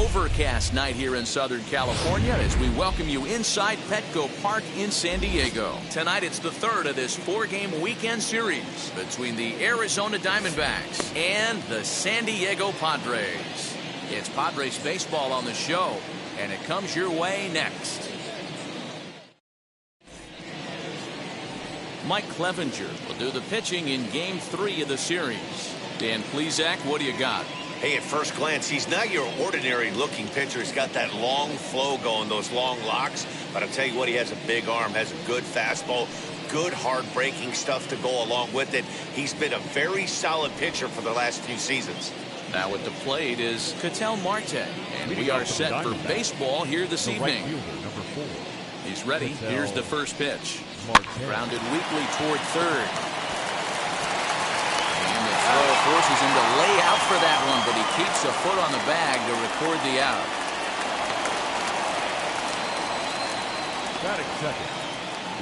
overcast night here in Southern California as we welcome you inside Petco Park in San Diego. Tonight it's the third of this four-game weekend series between the Arizona Diamondbacks and the San Diego Padres. It's Padres baseball on the show, and it comes your way next. Mike Clevenger will do the pitching in Game 3 of the series. Dan Plesac, what do you got? Hey, at first glance, he's not your ordinary-looking pitcher. He's got that long flow going, those long locks. But I'll tell you what, he has a big arm, has a good fastball, good hard-breaking stuff to go along with it. He's been a very solid pitcher for the last few seasons. Now at the plate is Ketel Marte, and we are set for baseball here this evening. He's ready. Here's the first pitch. Grounded weakly toward third. And the throw forces him to lay out for that one, but he keeps a foot on the bag to record the out.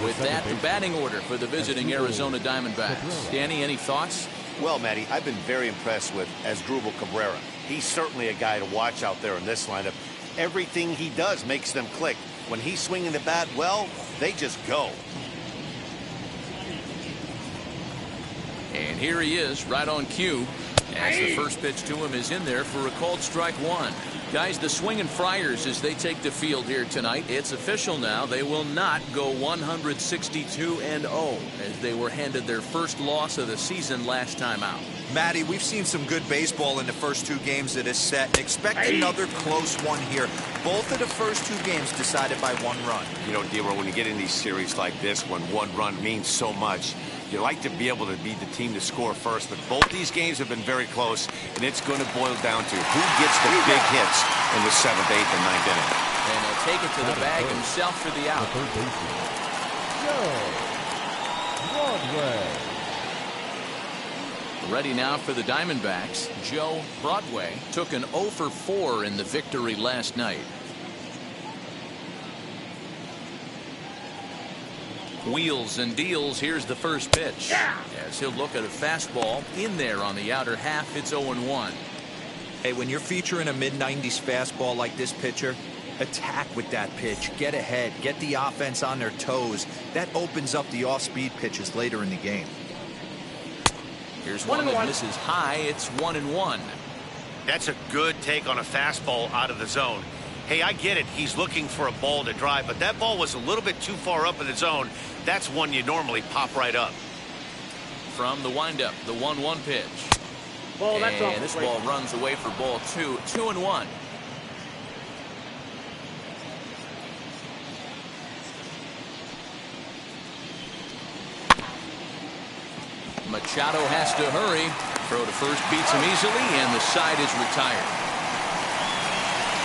With that, the batting order for the visiting Arizona Diamondbacks. Danny, any thoughts? Well, Matty, I've been very impressed with Asdrubal Cabrera. He's certainly a guy to watch out there in this lineup. Everything he does makes them click. When he's swinging the bat, well, they just go. And here he is, right on cue, as the first pitch to him is in there for a called strike one. Guys, the Swinging Friars, as they take the field here tonight, it's official now. They will not go 162-0 as they were handed their first loss of the season last time out. Matty, we've seen some good baseball in the first two games of this set. Expect another close one here. Both of the first two games decided by one run. You know, Dero, when you get in these series like this, when one run means so much, you like to be able to be the team to score first, but both these games have been very close, and it's going to boil down to who gets the big hits in the 7th, 8th, and 9th inning. And he'll take it to the bag himself for the out. Ready now for the Diamondbacks. Joe Broadway took an 0 for 4 in the victory last night. Wheels and deals. Here's the first pitch. As he'll look at a fastball in there on the outer half. It's 0-1. Hey, when you're featuring a mid-90s fastball like this pitcher, attack with that pitch. Get ahead. Get the offense on their toes. That opens up the off-speed pitches later in the game. Here's one that misses high. It's 1-1. That's a good take on a fastball out of the zone. Hey, I get it. He's looking for a ball to drive, but that ball was a little bit too far up in the zone. That's one you normally pop right up. From the windup, the 1-1 pitch. And this ball runs away for ball 2. 2-1. Machado has to hurry. Throw to first beats him easily, and the side is retired.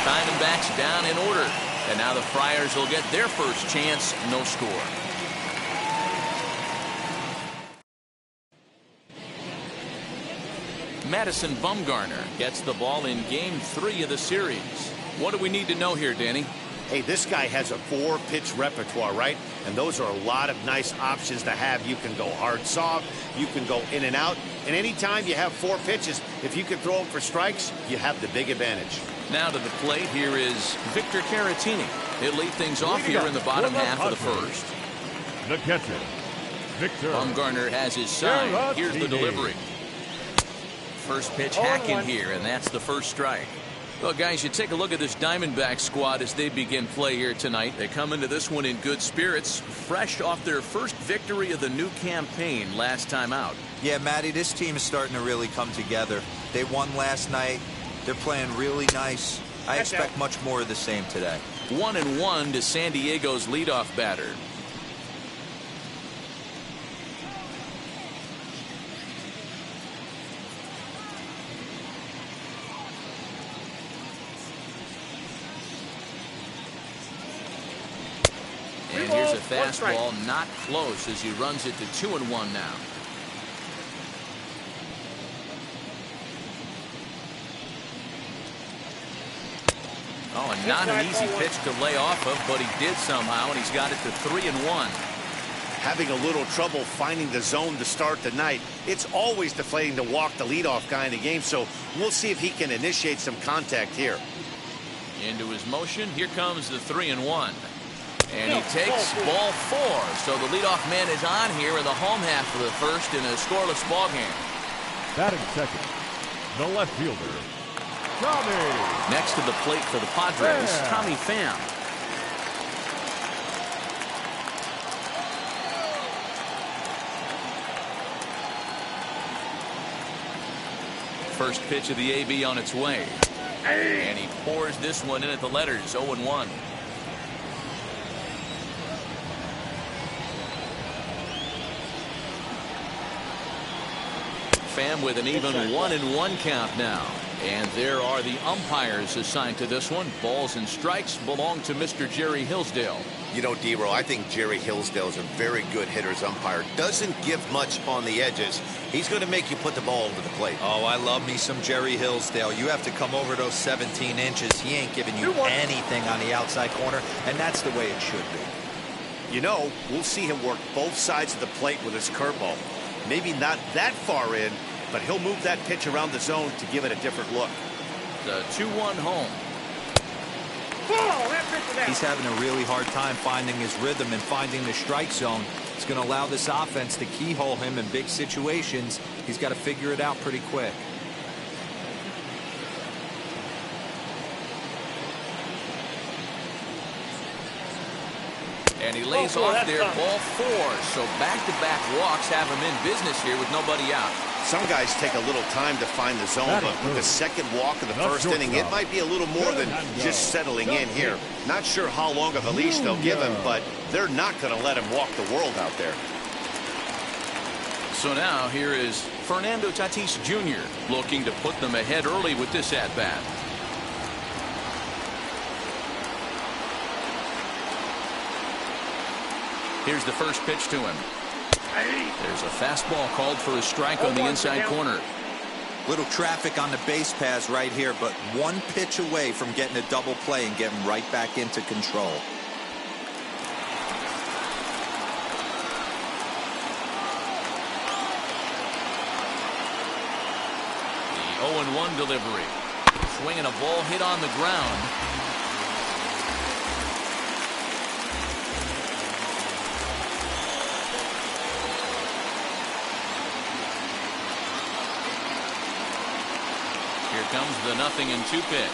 Diamondbacks down in order, and now the Friars will get their first chance. No score. Madison Bumgarner gets the ball in Game 3 of the series. What do we need to know here, Danny? Hey, this guy has a 4-pitch repertoire, right? And those are a lot of nice options to have. You can go hard, soft. You can go in and out. And anytime you have 4 pitches, if you can throw them for strikes, you have the big advantage. Now to the plate, here is Victor Caratini. He'll lead things off here in the bottom half of the first. The catcher, Victor. Bumgarner has his side. Here's the delivery. First pitch hacking here, and that's the first strike. Well, guys, you take a look at this Diamondback squad as they begin play here tonight. They come into this one in good spirits, fresh off their first victory of the new campaign last time out. Yeah, Matty, this team is starting to really come together. They won last night. They're playing really nice. I expect much more of the same today. 1-1 to San Diego's leadoff batter. And here's a fastball not close as he runs it to 2-1 now. Oh, and not an easy pitch to lay off of, but he did somehow, and he's got it to 3-1. Having a little trouble finding the zone to start the night. It's always deflating to walk the leadoff guy in the game, so we'll see if he can initiate some contact here. Into his motion. Here comes the 3-1. And he takes ball 4. So the leadoff man is on here in the home half of the first in a scoreless ball game. Batting second, the left fielder, Tommy. Next to the plate for the Padres, Tommy Pham. First pitch of the AB on its way. And he pours this one in at the letters, 0-1. Pham with an even 1-1 count now. And there are the umpires assigned to this one. Balls and strikes belong to Mr. Jerry Hillsdale. You know, D-Row, I think Jerry Hillsdale is a very good hitter's umpire. Doesn't give much on the edges. He's going to make you put the ball over the plate. Oh, I love me some Jerry Hillsdale. You have to come over those 17 inches. He ain't giving you anything on the outside corner, and that's the way it should be. You know, we'll see him work both sides of the plate with his curveball. Maybe not that far in, but he'll move that pitch around the zone to give it a different look. The 2-1 home. He's having a really hard time finding his rhythm and finding the strike zone. It's going to allow this offense to keyhole him in big situations. He's got to figure it out pretty quick. And he lays off there, ball 4. So back-to-back walks have him in business here with nobody out. Some guys take a little time to find the zone, but with the second walk of the first inning, it might be a little more than just settling in here. Not sure how long of a leash they'll give him, but they're not going to let him walk the world out there. So now here is Fernando Tatis Jr. looking to put them ahead early with this at-bat. Here's the first pitch to him. There's a fastball called for a strike on the inside corner. Little traffic on the base paths right here, but one pitch away from getting a double play and getting right back into control. The 0-1 delivery. Swinging a ball hit on the ground. Here comes the 0-2 pitch.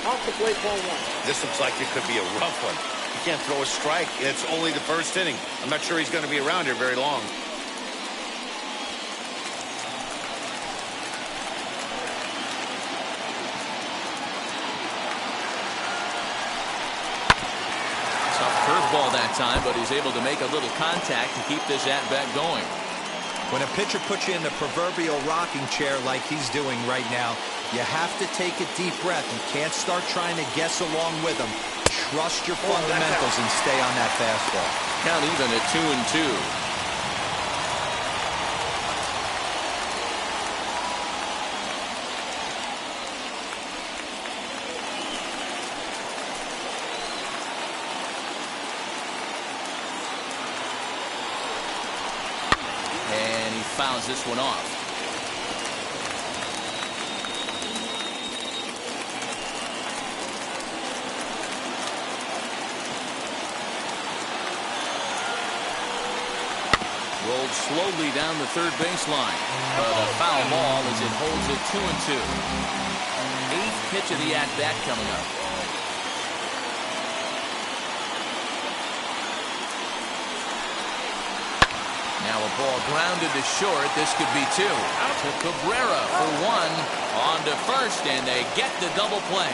Off the plate, ball 1. This looks like it could be a rough one. He can't throw a strike. It's only the first inning. I'm not sure he's going to be around here very long. Tough curveball that time, but he's able to make a little contact to keep this at-bat going. When a pitcher puts you in the proverbial rocking chair like he's doing right now, you have to take a deep breath. You can't start trying to guess along with him. Trust your fundamentals and stay on that fastball. Count even at 2-2. Fouls this one off. Rolled slowly down the third baseline. But a foul ball as it holds it 2-2. 8th pitch of the at-bat coming up. Now a ball grounded to short. This could be 2. Out to Cabrera for 1. On to first, and they get the double play.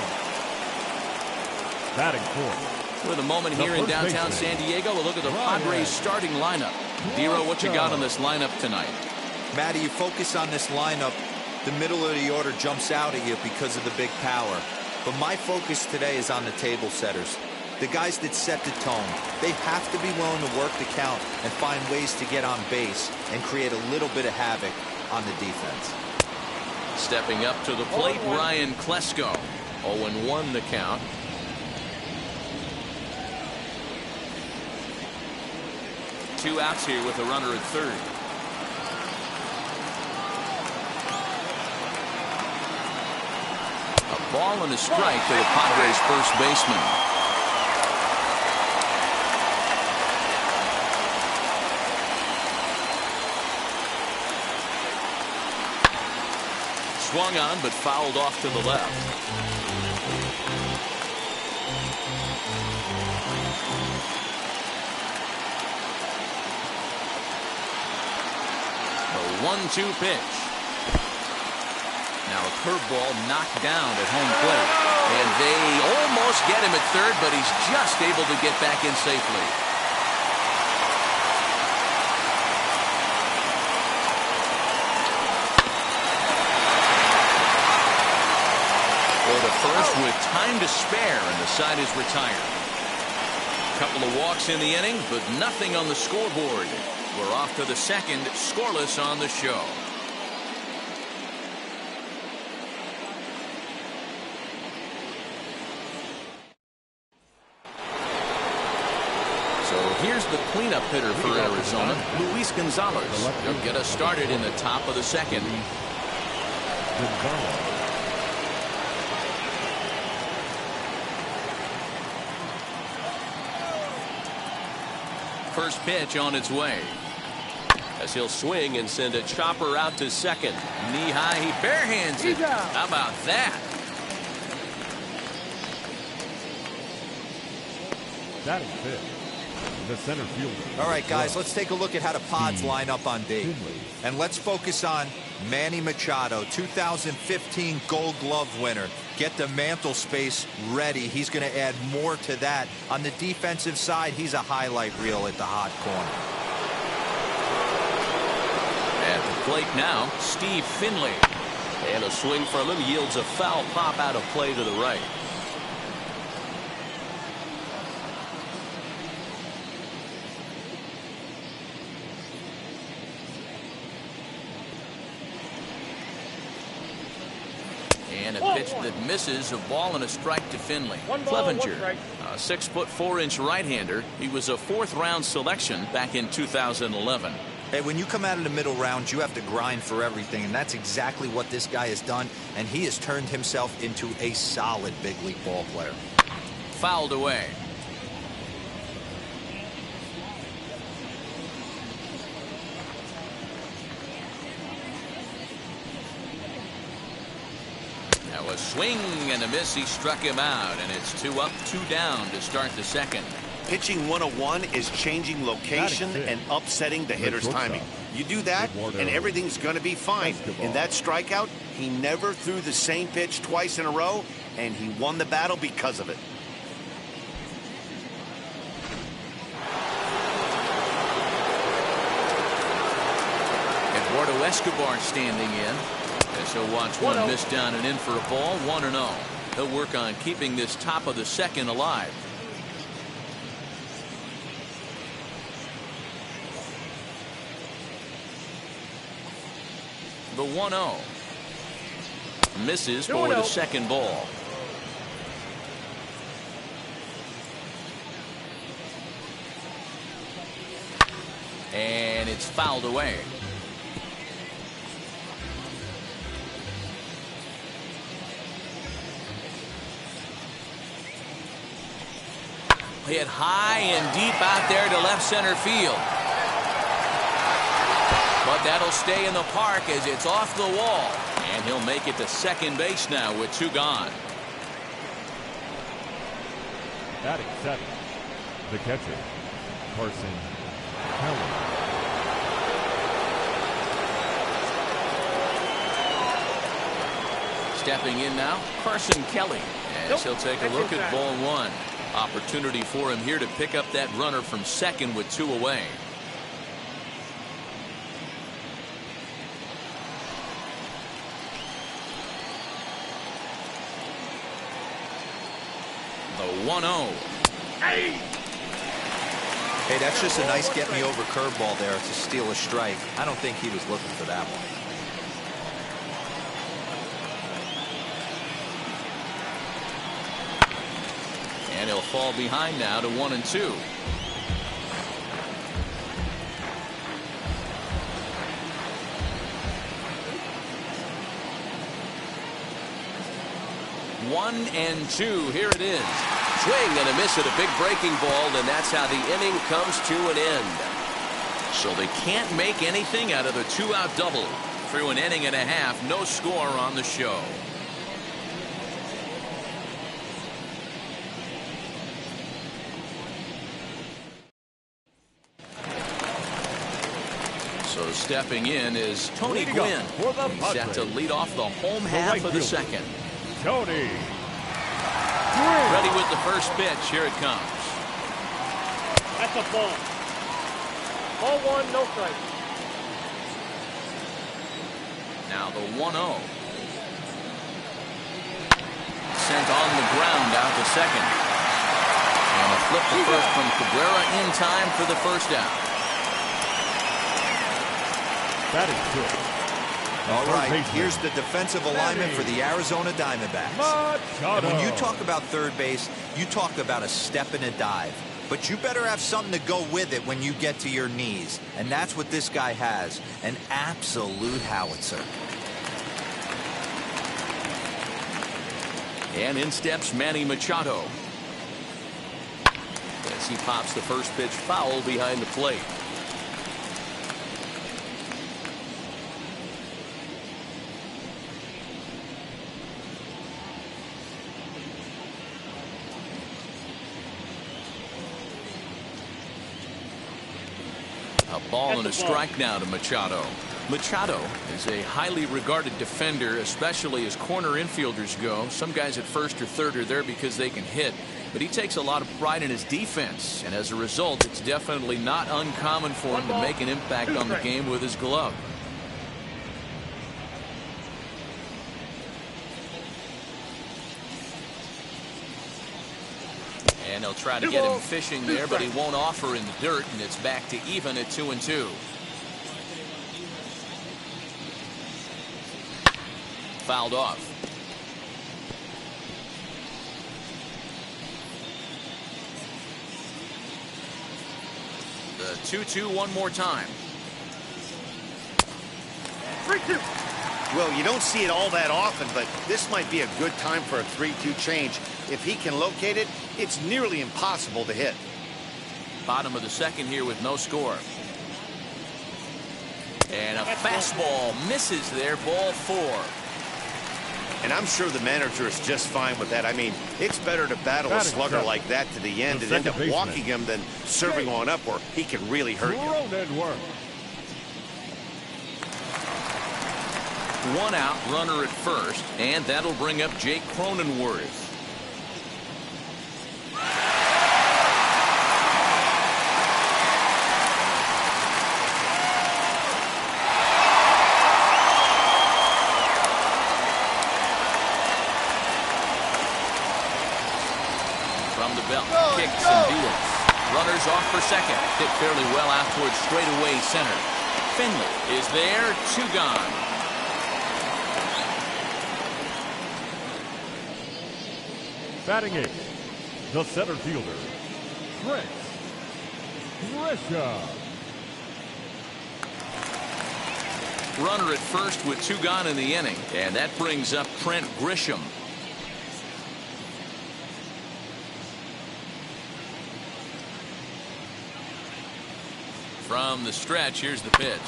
Batting fourth. With a moment here in downtown San Diego, a look at the Padres starting lineup. Dero, what you got on this lineup tonight? Matty, you focus on this lineup, the middle of the order jumps out at you because of the big power. But my focus today is on the table setters. The guys that set the tone. They have to be willing to work the count and find ways to get on base and create a little bit of havoc on the defense. Stepping up to the plate, Ryan Klesko. 0-1 the count. Two outs here with a runner at third. A Ball and a strike to the Padres first baseman. Swung on but fouled off to the left. The 1-2 pitch. Now a curveball knocked down at home plate. And they almost get him at third, but he's just able to get back in safely. For the first with time to spare, and the side is retired. Couple of walks in the inning, but nothing on the scoreboard. We're off to the second, scoreless on the show. So here's the cleanup hitter for Arizona, Luis Gonzalez. He'll get us started in the top of the second. First pitch on its way. As he'll swing and send a chopper out to second. Knee high, he barehands it. How about that? Batting fifth, the center fielder. All right, guys, let's take a look at how the Pods line up on D. And let's focus on Manny Machado, 2015 Gold Glove winner. Get the mantle space ready. He's going to add more to that. On the defensive side, he's a highlight reel at the hot corner. At the plate now, Steve Finley. And a swing from him yields a foul pop out of play to the right. And a pitch that misses, a ball and a strike to Finley. Clevenger, a 6'4" right-hander. He was a fourth-round selection back in 2011. Hey, when you come out of the middle rounds, you have to grind for everything, and that's exactly what this guy has done, and he has turned himself into a solid big league ball player. Fouled away. Now a swing and a miss. He struck him out, and it's 2 up, 2 down to start the second. Pitching 101 is changing location and upsetting the hitter's timing. You do that, and everything's going to be fine. In that strikeout, he never threw the same pitch twice in a row, and he won the battle because of it. Eduardo Escobar standing in. As he'll watch one miss down and in for a ball, 1-0. He'll work on keeping this top of the second alive. The 1-0. Misses for the second ball. And it's fouled away. Hit high and deep out there to left center field. But that'll stay in the park as it's off the wall. And he'll make it to second base now with 2 gone. Batting seventh, the catcher, Carson Kelly. Stepping in now, Carson Kelly. As he'll take a look at ball 1. Opportunity for him here to pick up that runner from second with 2 away. The 1-0. Hey, that's just a nice get me over curveball there to steal a strike. I don't think he was looking for that one. And he'll fall behind now to 1-2. 1-2. Here it is. Swing and a miss at a big breaking ball, and that's how the inning comes to an end. So they can't make anything out of the 2-out double. Through an inning and a half, no score on the show. So stepping in is Tony Gwynn. He's set to lead off the home half of the second. Tony. Ready with the first pitch. Here it comes. That's a ball. Ball one, no strike. Now the 1-0. Sent on the ground out to second. And a flip to first from Cabrera in time for the first out. That is good. All right, here's the defensive alignment for the Arizona Diamondbacks. And when you talk about third base, you talk about a step and a dive. But you better have something to go with it when you get to your knees. And that's what this guy has, an absolute howitzer. And in steps Manny Machado. As he pops the first pitch foul behind the plate. A ball and a strike now to Machado. Machado is a highly regarded defender, especially as corner infielders go. Some guys at first or third are there because they can hit, but he takes a lot of pride in his defense, and as a result, it's definitely not uncommon for him to make an impact on the game with his glove. And they'll try to get him fishing there, but he won't offer in the dirt, and it's back to even at 2-2. Fouled off. The 2-2 one more time. 3-2. Well, you don't see it all that often, but this might be a good time for a 3-2 change. If he can locate it, it's nearly impossible to hit. Bottom of the second here with no score. And a fastball misses there, ball 4. And I'm sure the manager is just fine with that. I mean, it's better to battle a slugger like that to the end and end up walking him than serving one up where he can really hurt you. One out, runner at first, and that'll bring up Jake Cronenworth. From the belt, kicks and deals. Runners off for second. Hit fairly well out towards straightaway center. Finley is there, 2 gone. Batting 8th, the center fielder, Trent Grisham. Runner at first with 2 gone in the inning, and that brings up Trent Grisham. From the stretch, here's the pitch.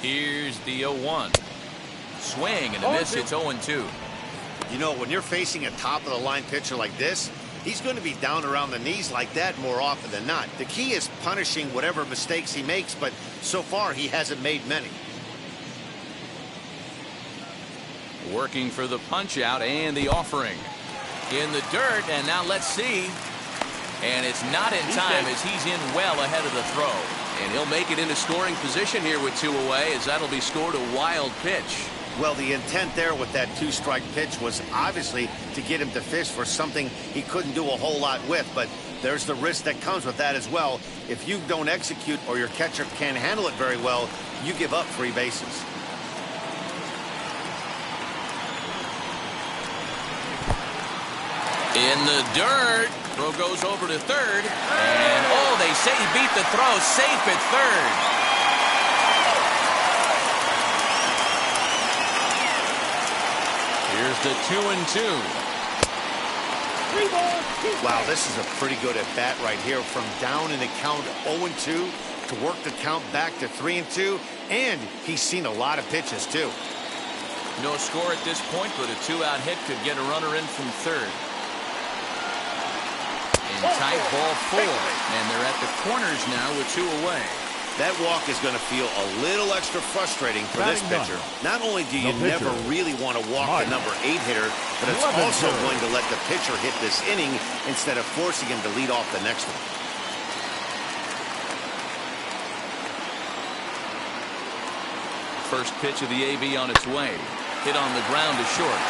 Here's the 0-1. Swing and a miss. It's 0-2. You know, when you're facing a top-of-the-line pitcher like this, he's going to be down around the knees like that more often than not. The key is punishing whatever mistakes he makes, but so far he hasn't made many. Working for the punch-out and the offering. In the dirt, and now let's see. And it's not in time as he's in well ahead of the throw. And he'll make it into scoring position here with 2 away, as that'll be scored a wild pitch. Well, the intent there with that 2-strike pitch was obviously to get him to fish for something he couldn't do a whole lot with, but there's the risk that comes with that as well. If you don't execute or your catcher can't handle it very well, you give up 3 bases. In the dirt. Throw goes over to third. And, oh, they say he beat the throw. Safe at third. Here's the 2-2. Wow, this is a pretty good at bat right here. From down in the count 0-2 to work the count back to 3-2. And he's seen a lot of pitches, too. No score at this point, but a two-out hit could get a runner in from third. In tight, ball 4. And they're at the corners now with 2 away. That walk is going to feel a little extra frustrating for this pitcher. Not only do you never really want to walk the number 8 hitter, but it's also going to let the pitcher hit this inning instead of forcing him to lead off the next one. First pitch of the AB on its way. Hit on the ground to short.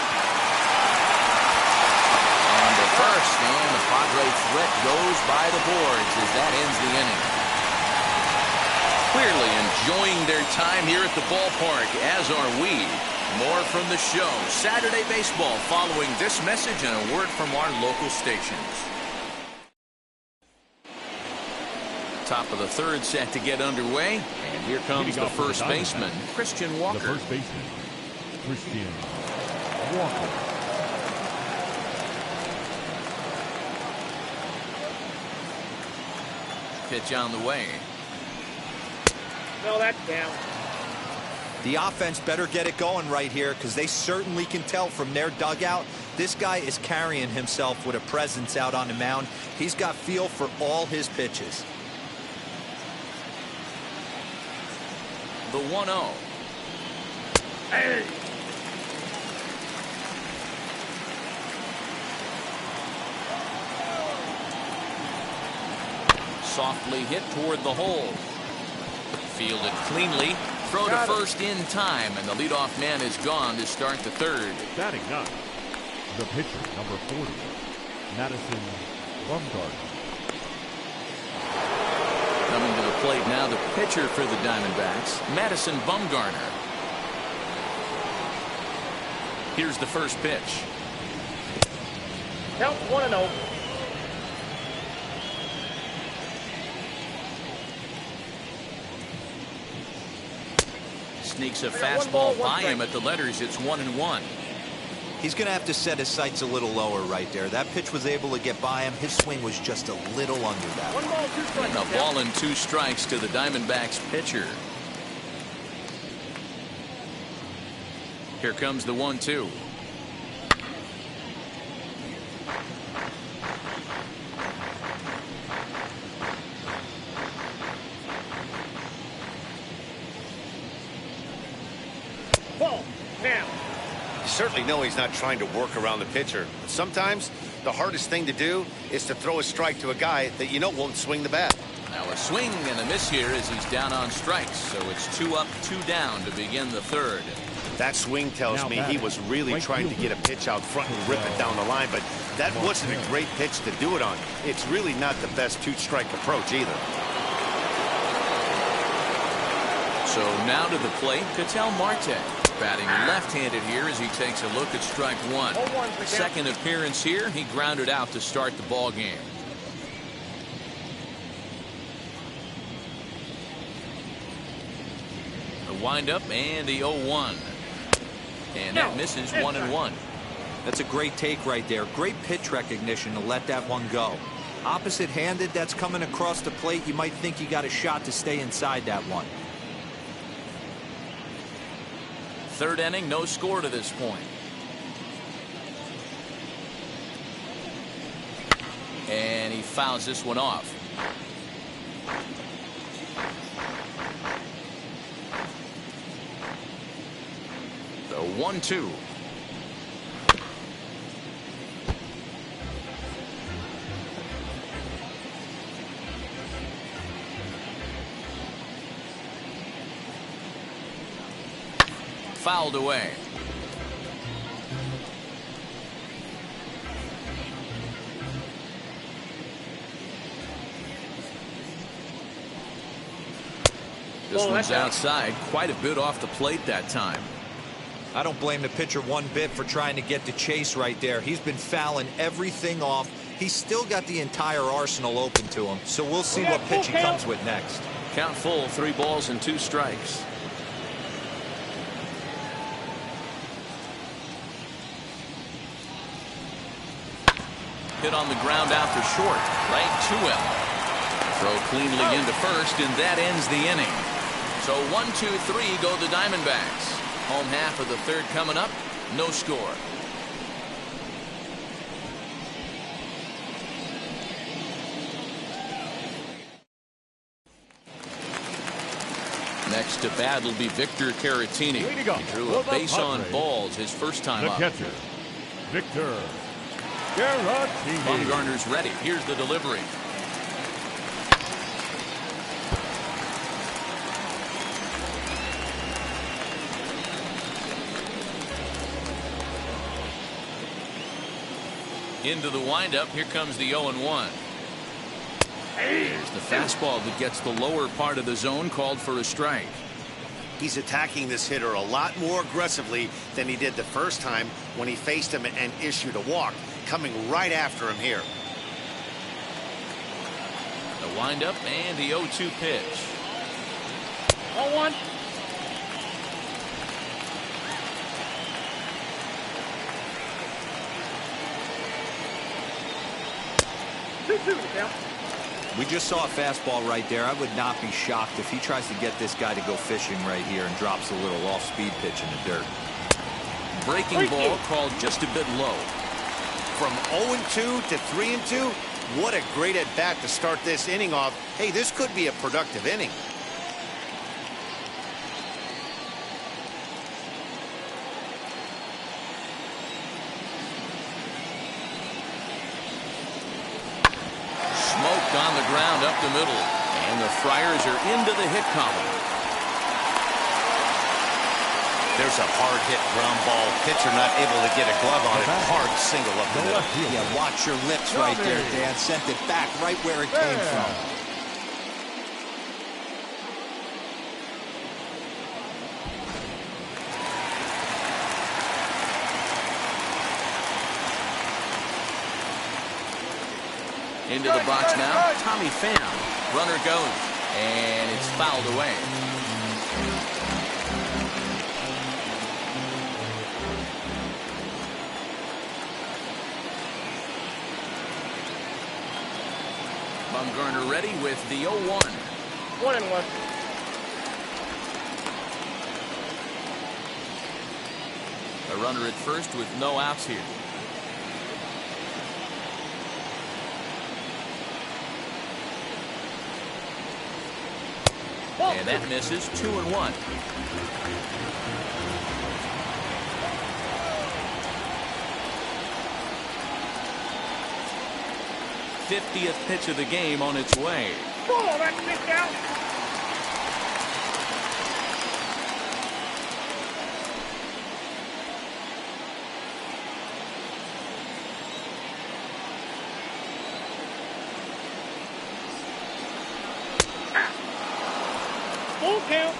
And the first, and the Padre threat goes by the boards as that ends the inning. Clearly enjoying their time here at the ballpark, as are we. More from the show. Saturday Baseball following this message and a word from our local stations. Top of the third set to get underway. And here comes the first baseman, Christian Walker. The first baseman, Christian Walker. Pitch on the way. No, that's down. The offense better get it going right here because they certainly can tell from their dugout. This guy is carrying himself with a presence out on the mound. He's got feel for all his pitches. The 1-0. Hey. Softly hit toward the hole. Fielded cleanly. Throw to first in time, and the leadoff man is gone to start the third. Batting ninth, the pitcher, number 40, Madison Bumgarner. Coming to the plate now, the pitcher for the Diamondbacks, Madison Bumgarner. Here's the first pitch. Count 1-0. Sneaks a fastball by him at the letters. It's 1-1. He's going to have to set his sights a little lower right there. That pitch was able to get by him. His swing was just a little under that. 1 ball, 2 strikes. And a ball and 2 strikes to the Diamondbacks pitcher. Here comes the 1-2. Ball. Now. You certainly know he's not trying to work around the pitcher. Sometimes the hardest thing to do is to throw a strike to a guy that you know won't swing the bat. Now a swing and a miss here as he's down on strikes. So it's 2 up, 2 down to begin the third. That swing tells me he was really trying to get a pitch out front and rip it down the line, but that wasn't a great pitch to do it on. It's really not the best 2-strike approach either. So now to the plate, Ketel Marte. Batting left-handed here as he takes a look at strike 1. Second appearance here, he grounded out to start the ball game. The windup and the 0-1. And that misses 1-1. That's a great take right there. Great pitch recognition to let that one go. Opposite-handed, that's coming across the plate. You might think you got a shot to stay inside that one. Third inning, no score to this point. And he fouls this one off. The 1-2. Fouled away. This one's outside, quite a bit off the plate that time. I don't blame the pitcher one bit for trying to get the chase right there. He's been fouling everything off. He's still got the entire arsenal open to him, so we'll see what pitch he comes with next. Count full, 3 balls and 2 strikes. Hit on the ground out for short, right to him. Throw cleanly into first, and that ends the inning. So 1-2-3 go the Diamondbacks. Home half of the third coming up, no score. Next to bat will be Victor Caratini. He drew a base on balls his first time up. The catcher, Victor Caratini. Bumgarner's ready. Here's the delivery. Into the windup. Here comes the 0-1. Here's the fastball that gets the lower part of the zone, called for a strike. He's attacking this hitter a lot more aggressively than he did the first time when he faced him and issued a walk. Coming right after him here. The windup and the 0-2 pitch. 0-1. We just saw a fastball right there. I would not be shocked if he tries to get this guy to go fishing right here and drops a little off-speed pitch in the dirt. Breaking ball called just a bit low. From 0-2 to 3-2, what a great at-bat to start this inning off. Hey, this could be a productive inning. Smoked on the ground up the middle, and the Friars are into the hit column. There's a hard hit ground ball. Pitcher not able to get a glove on it. Hard single up the middle. Yeah, watch your lips right there, Dan. Sent it back right where it came from. Into the box now, Tommy Pham. Runner goes, and it's fouled away. Bumgarner ready with the 0-1. 1-1. A runner at first with no outs here. And that misses. 2-1. '50th pitch of the game on its way. Oh, that's pitch out. Full count.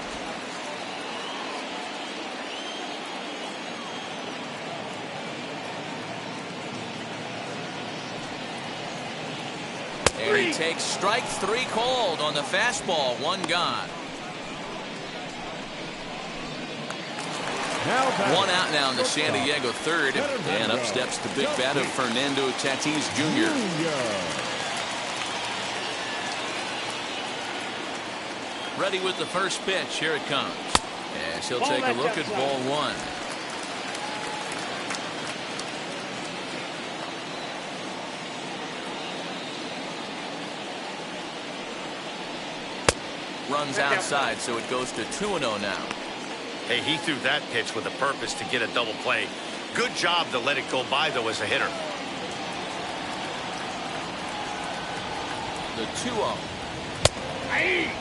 And he takes strike 3 called on the fastball. 1 gone. One out now in the San Diego third. And up steps the big bat of Fernando Tatis Jr. Ready with the first pitch. Here it comes. As he'll take a look at ball 1. Runs outside, so it goes to 2-0 now. Hey, he threw that pitch with a purpose to get a double play. Good job to let it go by, though, as a hitter. The 2-0. Hey.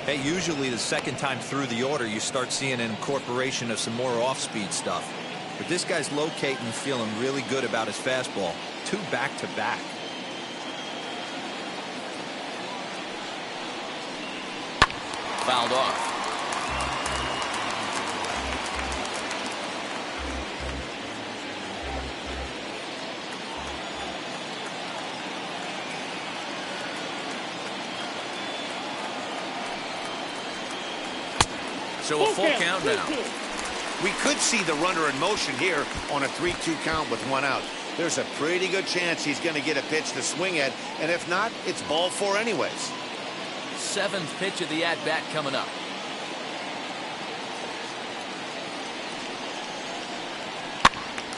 Hey, usually the second time through the order, you start seeing an incorporation of some more off-speed stuff. But this guy's locating and feeling really good about his fastball. 2 back-to-back. Fouled off. So a full count now. We could see the runner in motion here on a 3-2 count with 1 out. There's a pretty good chance he's going to get a pitch to swing at, and if not, it's ball 4 anyways. 7th pitch of the at-bat coming up.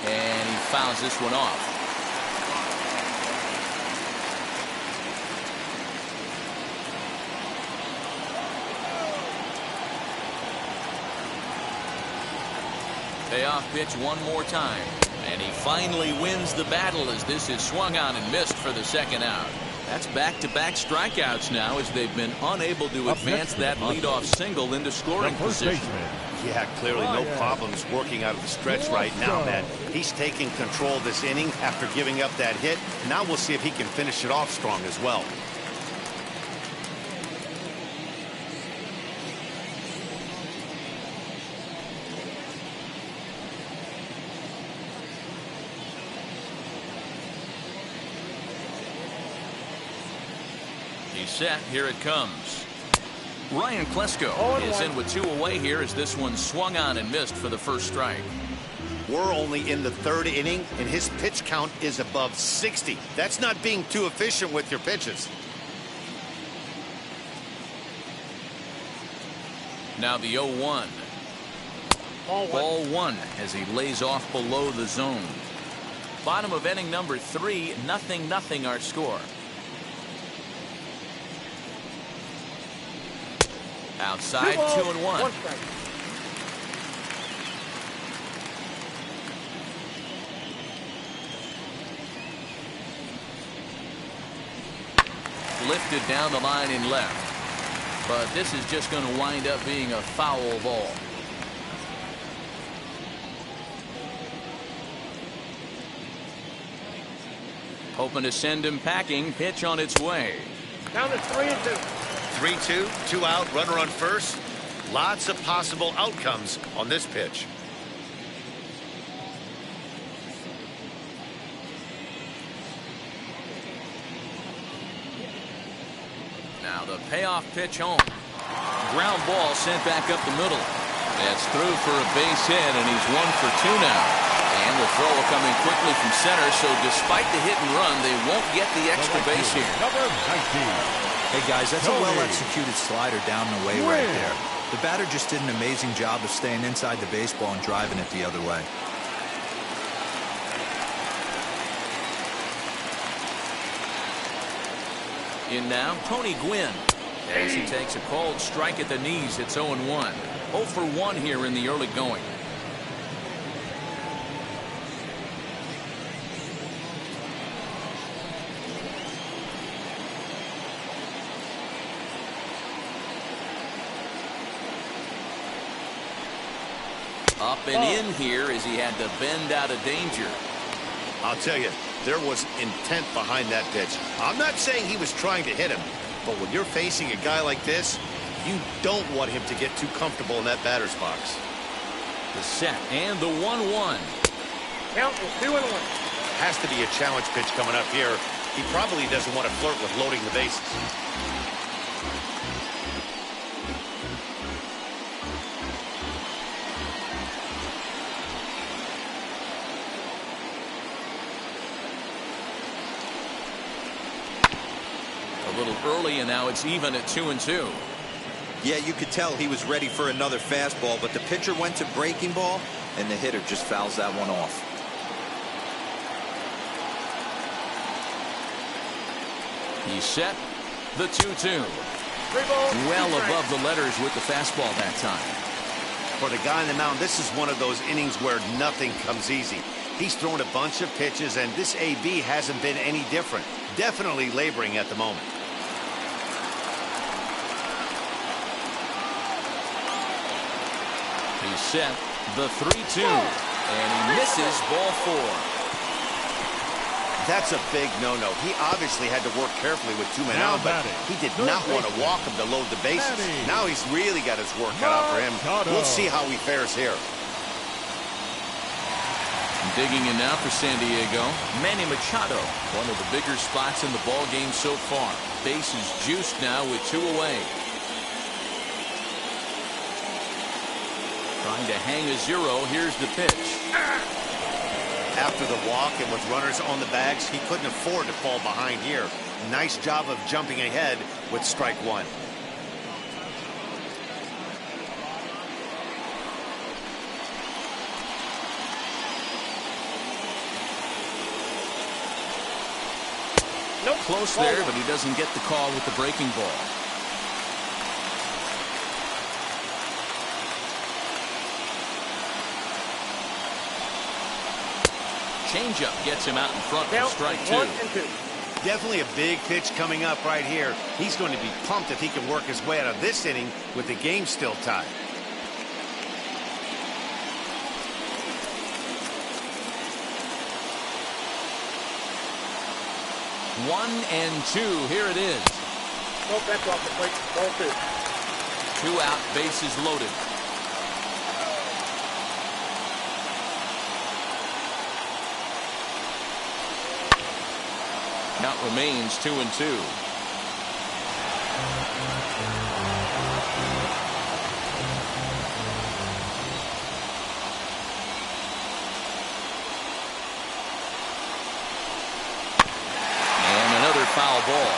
And he fouls this one off. Payoff pitch one more time. And he finally wins the battle as this is swung on and missed for the 2nd out. That's back-to-back strikeouts now as they've been unable to advance that leadoff single into scoring position. Yeah, clearly no problems working out of the stretch right now, man. He's taking control of this inning after giving up that hit. Now we'll see if he can finish it off strong as well. He's set. Here it comes. Ryan Klesko is in with 2 away here as this one swung on and missed for the first strike. We're only in the 3rd inning, and his pitch count is above 60. That's not being too efficient with your pitches. Now the 0-1. Ball 1 as he lays off below the zone. Bottom of inning number 3, 0-0 our score. Outside, 2-1. Lifted down the line in left. But this is just going to wind up being a foul ball. Hoping to send him packing. Pitch on its way. Down to 3-2. 3-2, 2 out, runner on first. Lots of possible outcomes on this pitch. Now the payoff pitch home. Ground ball sent back up the middle. That's through for a base hit, and he's 1 for 2 now. And the throw coming quickly from center, so despite the hit and run, they won't get the extra base here. Number 19. Hey guys, that's a well-executed slider down and away right there. The batter just did an amazing job of staying inside the baseball and driving it the other way. In now, Tony Gwynn. As he takes a cold strike at the knees, it's 0-1. 0 for 1 here in the early going. Up and in here as he had to bend out of danger. I'll tell you, there was intent behind that pitch. I'm not saying he was trying to hit him, but when you're facing a guy like this, you don't want him to get too comfortable in that batter's box. The set and the 1-1. Count is 2-1. Has to be a challenge pitch coming up here. He probably doesn't want to flirt with loading the bases. A little early, and now it's even at 2-2. Yeah, you could tell he was ready for another fastball, but the pitcher went to breaking ball, and the hitter just fouls that one off. He's set. The 2-2. Well above the letters with the fastball that time. For the guy on the mound, this is one of those innings where nothing comes easy. He's thrown a bunch of pitches, and this AB hasn't been any different. Definitely laboring at the moment. He's set. The 3-2. And he misses ball 4. That's a big no-no. He obviously had to work carefully with 2 men out, but he did not want to walk him to load the bases. Now he's really got his work cut out for him. We'll see how he fares here. Digging in now for San Diego, Manny Machado, one of the bigger spots in the ball game so far. Bases juiced now with 2 away. Trying to hang a 0. Here's the pitch. After the walk and with runners on the bags, he couldn't afford to fall behind here. Nice job of jumping ahead with strike 1. Nope. Close there, but he doesn't get the call with the breaking ball. Changeup gets him out in front for strike 2. 1 and 2. Definitely a big pitch coming up right here. He's going to be pumped if he can work his way out of this inning with the game still tied. One and 2. Here it is. Nope, that's off the plate. Ball 2. 2 out, bases loaded. Count remains 2 and 2. And another foul ball.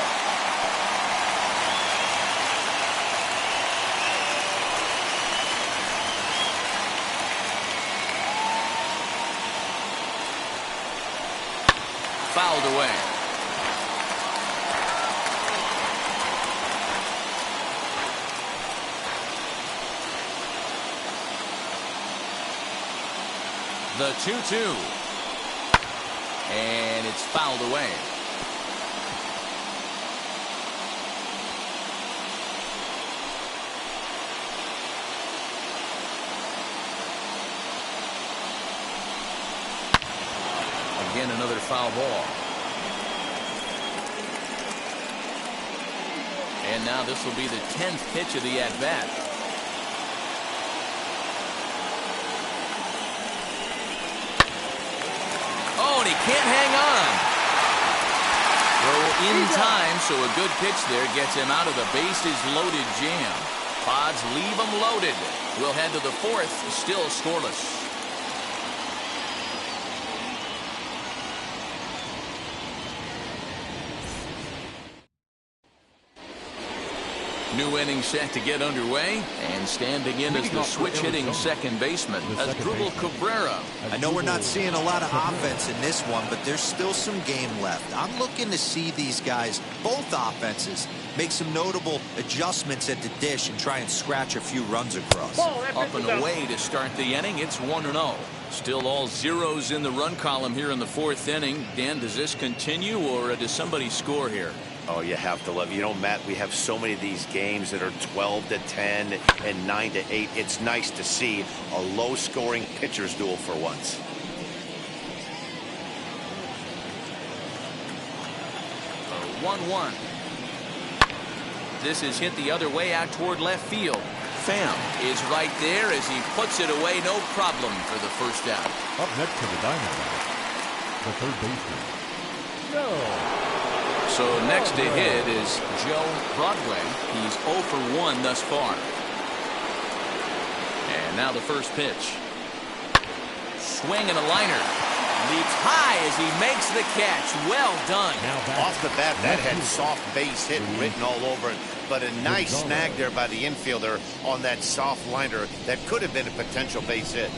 Fouled away. The 2-2. And it's fouled away. Again, another foul ball. And now this will be the 10th pitch of the at-bat. Oh, and he can't hang on. Throw in time, so a good pitch there gets him out of the bases-loaded jam. Pods leave him loaded. We'll head to the 4th, still scoreless. New inning set to get underway, and standing in as the switch-hitting second baseman, Asdrubal Cabrera. I know we're not seeing a lot of offense in this one, but there's still some game left. I'm looking to see these guys, both offenses, make some notable adjustments at the dish and try and scratch a few runs across. Up and away to start the inning. It's 1-0. Still all zeros in the run column here in the 4th inning. Dan, does this continue, or does somebody score here? Oh, you have to love it. You know, Matt, we have so many of these games that are 12-10 and 9-8. It's nice to see a low-scoring pitcher's duel for once. A 1-1. This is hit the other way out toward left field. Pham is right there as he puts it away. No problem for the first out. Up next to the Diamondbacks, the third baseman, Joe. So next to hit is Joe Broadway. He's 0 for 1 thus far. And now the first pitch. Swing and a liner. Leaps high as he makes the catch. Well done. Off the bat, that had soft base hit written all over it. But a nice snag there by the infielder on that soft liner that could have been a potential base hit.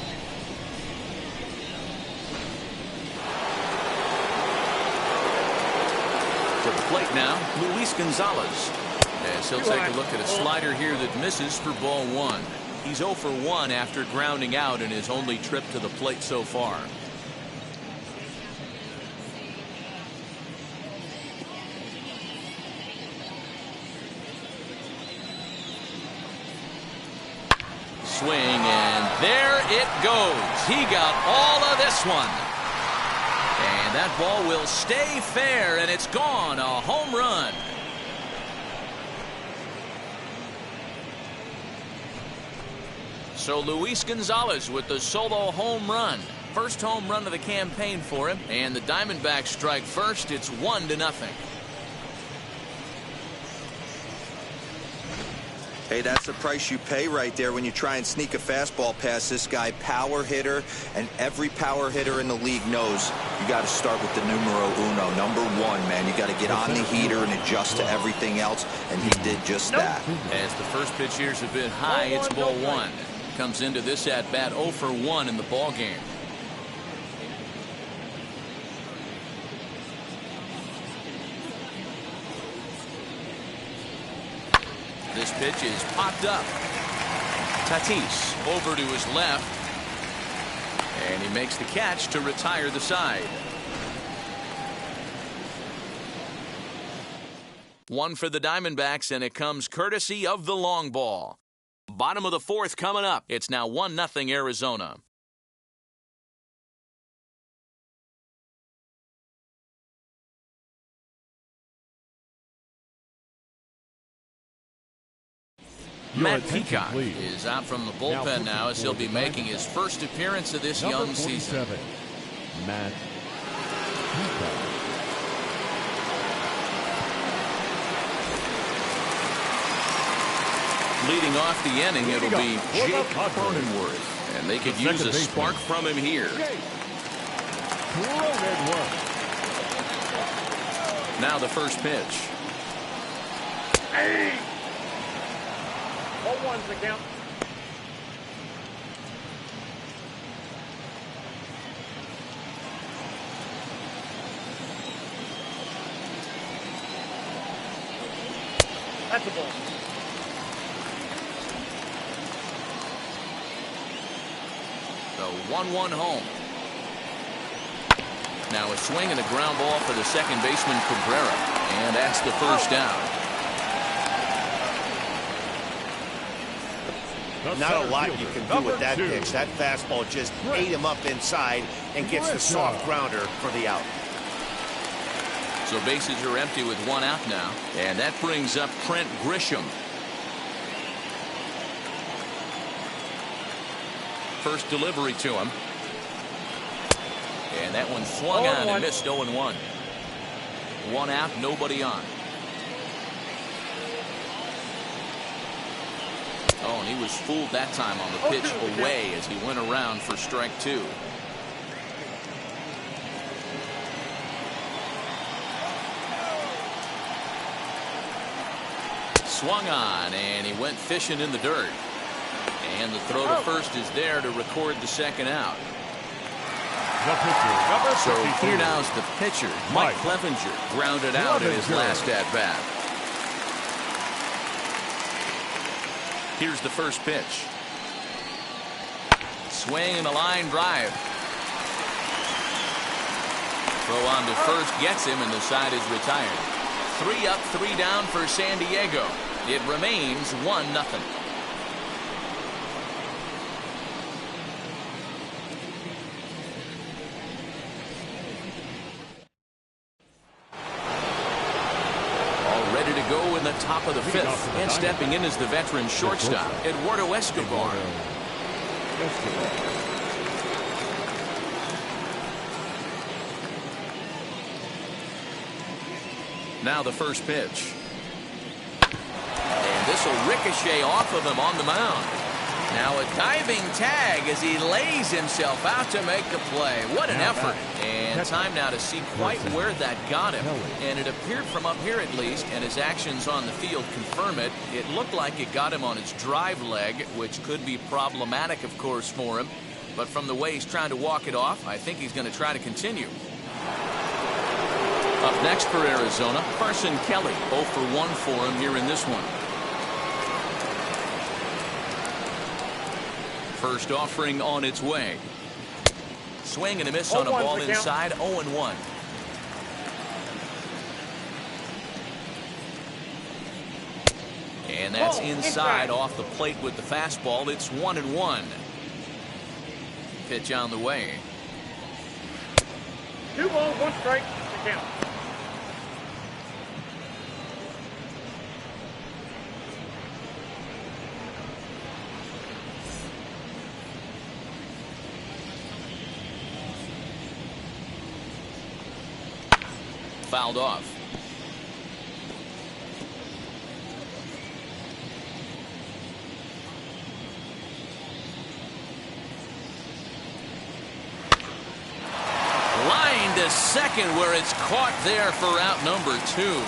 To the plate now, Luis Gonzalez. As he'll take a look at a slider here that misses for ball 1. He's 0 for 1 after grounding out in his only trip to the plate so far. Swing, and there it goes. he got all of this one. And that ball will stay fair, and it's gone. A home run. So Luis Gonzalez with the solo home run. First home run of the campaign for him, and the Diamondbacks strike first. It's 1-0. Hey, that's the price you pay right there when you try and sneak a fastball past this guy. Power hitter, and every power hitter in the league knows you got to start with the numero uno, number one, man. You got to get on the heater and adjust to everything else, and he did just that. As the first pitch here's a bit high, it's ball one. Comes into this at bat 0 for 1 in the ball game. This pitch is popped up. Tatis over to his left. And he makes the catch to retire the side. One for the Diamondbacks, and it comes courtesy of the long ball. Bottom of the fourth coming up. It's now 1-0 Arizona. Matt Peacock is out from the bullpen now as he'll be making his first appearance of this young season. Matt Peacock. Leading off the inning, it'll be Jake Cronenworth, and they could use a spark from him here. Now the first pitch. Hey! 0-1's the count. That's a ball. The 1-1 home. Now a swing and a ground ball for the second baseman Cabrera, and that's the first down. Not a lot you can do with that pitch. That fastball just ate him up inside and gets the soft grounder for the out. So bases are empty with one out now, and that brings up Trent Grisham. First delivery to him. And that one swung on and missed. 0-1. One out, nobody on. Oh, and he was fooled that time on the pitch away as he went around for strike two. Swung on, and he went fishing in the dirt. And the throw to first is there to record the second out. So here now is the pitcher, Mike Clevenger, grounded out in his last at-bat. Here's the first pitch. Swing and a line drive. Throw on to first gets him, and the side is retired. 3 up, 3 down for San Diego. It remains 1-0. Go in the top of the fifth, and stepping in is the veteran shortstop, Eduardo Escobar. Now the first pitch. And this will ricochet off of him on the mound. Now a diving tag as he lays himself out to make the play. What an effort. And time now to see quite where that got him. And it appeared from up here at least, and his actions on the field confirm it. It looked like it got him on his drive leg, which could be problematic, of course, for him. But from the way he's trying to walk it off, I think he's going to try to continue. Up next for Arizona, Carson Kelly. 0 for 1 for him here in this one. First offering on its way. Swing and a miss on a ball inside. 0-1. And that's inside off the plate with the fastball. It's 1-1. pitch on the way. 2 balls, 1 strike to count. Fouled off. Line to second, where it's caught there for out number 2.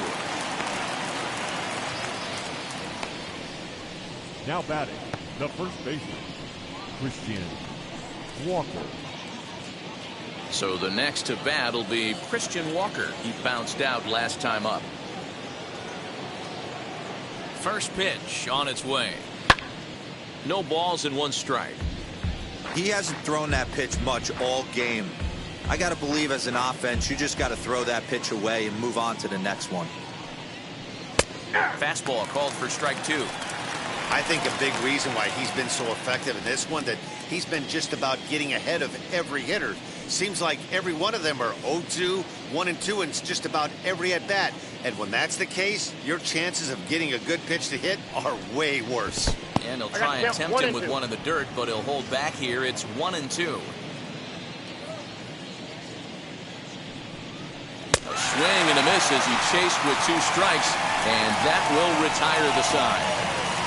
Now batting, the first baseman, Christian Walker. So the next to bat will be Christian Walker. He bounced out last time up. First pitch on its way. No balls and 1 strike. He hasn't thrown that pitch much all game. I got to believe as an offense, you just got to throw that pitch away and move on to the next one. Fastball called for strike 2. I think a big reason why he's been so effective in this one, that he's been just about getting ahead of every hitter. Seems like every one of them are 0-2, 1-2, and just about every at bat. And when that's the case, your chances of getting a good pitch to hit are way worse. And he'll try and tempt him with 1 in the dirt, but he'll hold back here. It's 1-2. A swing and a miss as he chased with 2 strikes, and that will retire the side.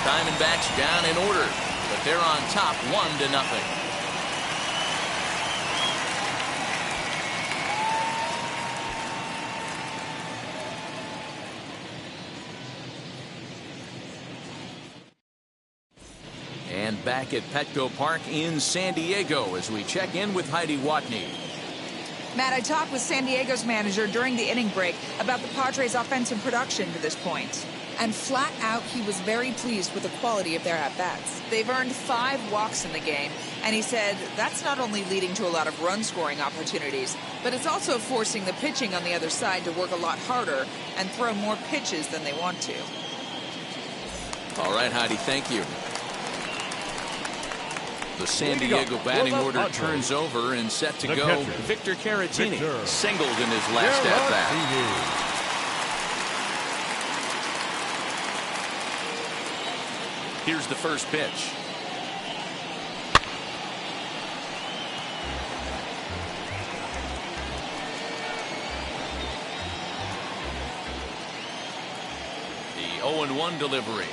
Diamondbacks down in order, but they're on top 1-0. And back at Petco Park in San Diego as we check in with Heidi Watney. Matt, I talked with San Diego's manager during the inning break about the Padres' offensive production to this point. And flat out, he was very pleased with the quality of their at-bats. They've earned 5 walks in the game, and he said that's not only leading to a lot of run-scoring opportunities, but it's also forcing the pitching on the other side to work a lot harder and throw more pitches than they want to. All right, Heidi, thank you. The San Diego batting order turns over and set to go. Victor Caratini singled in his last at-bat. Here's the first pitch. The 0-1 delivery.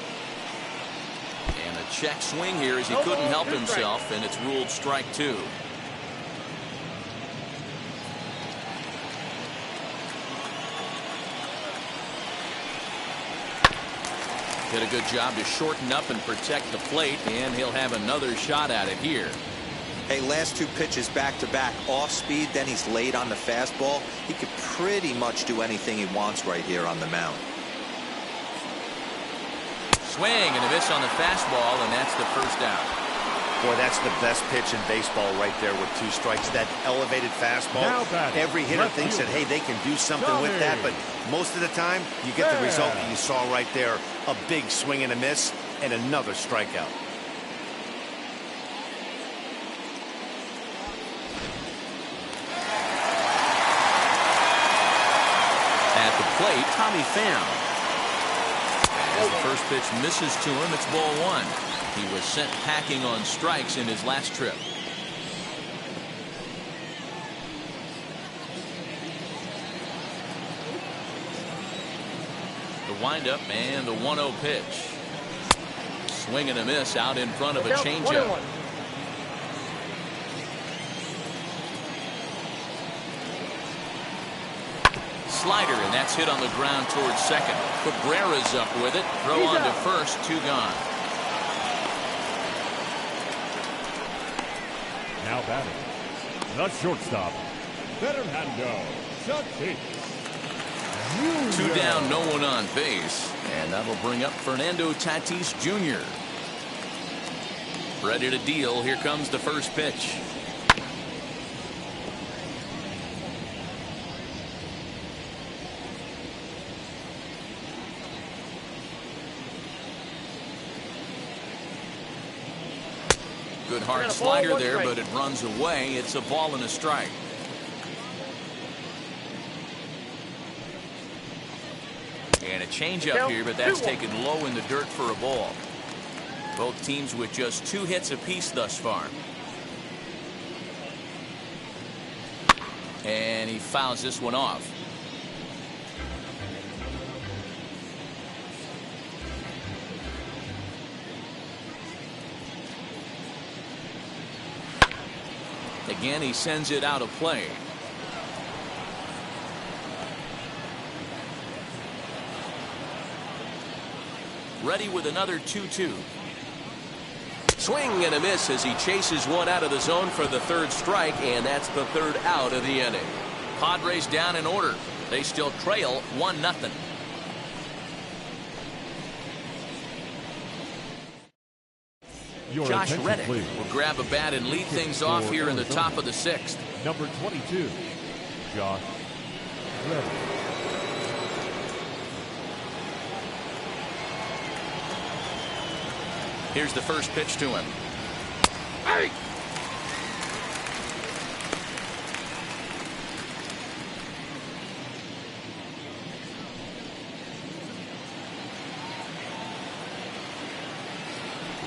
And a check swing here as he couldn't help himself, and it's ruled strike 2. Did a good job to shorten up and protect the plate, and he'll have another shot at it here. Hey, last 2 pitches back-to-back off speed, then he's laid on the fastball. He could pretty much do anything he wants right here on the mound. Swing and a miss on the fastball, and that's the first out. Boy, that's the best pitch in baseball right there with 2 strikes. That elevated fastball. Every hitter thinks that, hey, they can do something with that, but most of the time, you get the result that you saw right there. A big swing and a miss, and another strikeout. At the plate, Tommy Pham. As the first pitch misses to him, it's ball 1. He was sent packing on strikes in his last trip. The windup and the 1-0 pitch. Swing and a miss out in front of a changeup. Slider, and that's hit on the ground towards second. Cabrera's up with it. Throw on to first, 2 gone. Now batting, the shortstop, Fernando Tatis. 2 down, no one on base, and that'll bring up Fernando Tatis Jr. Ready to deal. Here comes the first pitch. Good hard slider there, but it runs away. It's a ball and a strike. And a changeup here, but that's taken low in the dirt for a ball. Both teams with just 2 hits apiece thus far. And he fouls this one off. Again, he sends it out of play. Ready with another 2-2. Swing and a miss as he chases one out of the zone for the 3rd strike, and that's the 3rd out of the inning. Padres down in order. They still trail 1-0. Josh Reddick will grab a bat and lead things off here in the top of the 6th. Number 22, Josh Reddick. Here's the first pitch to him. Hey!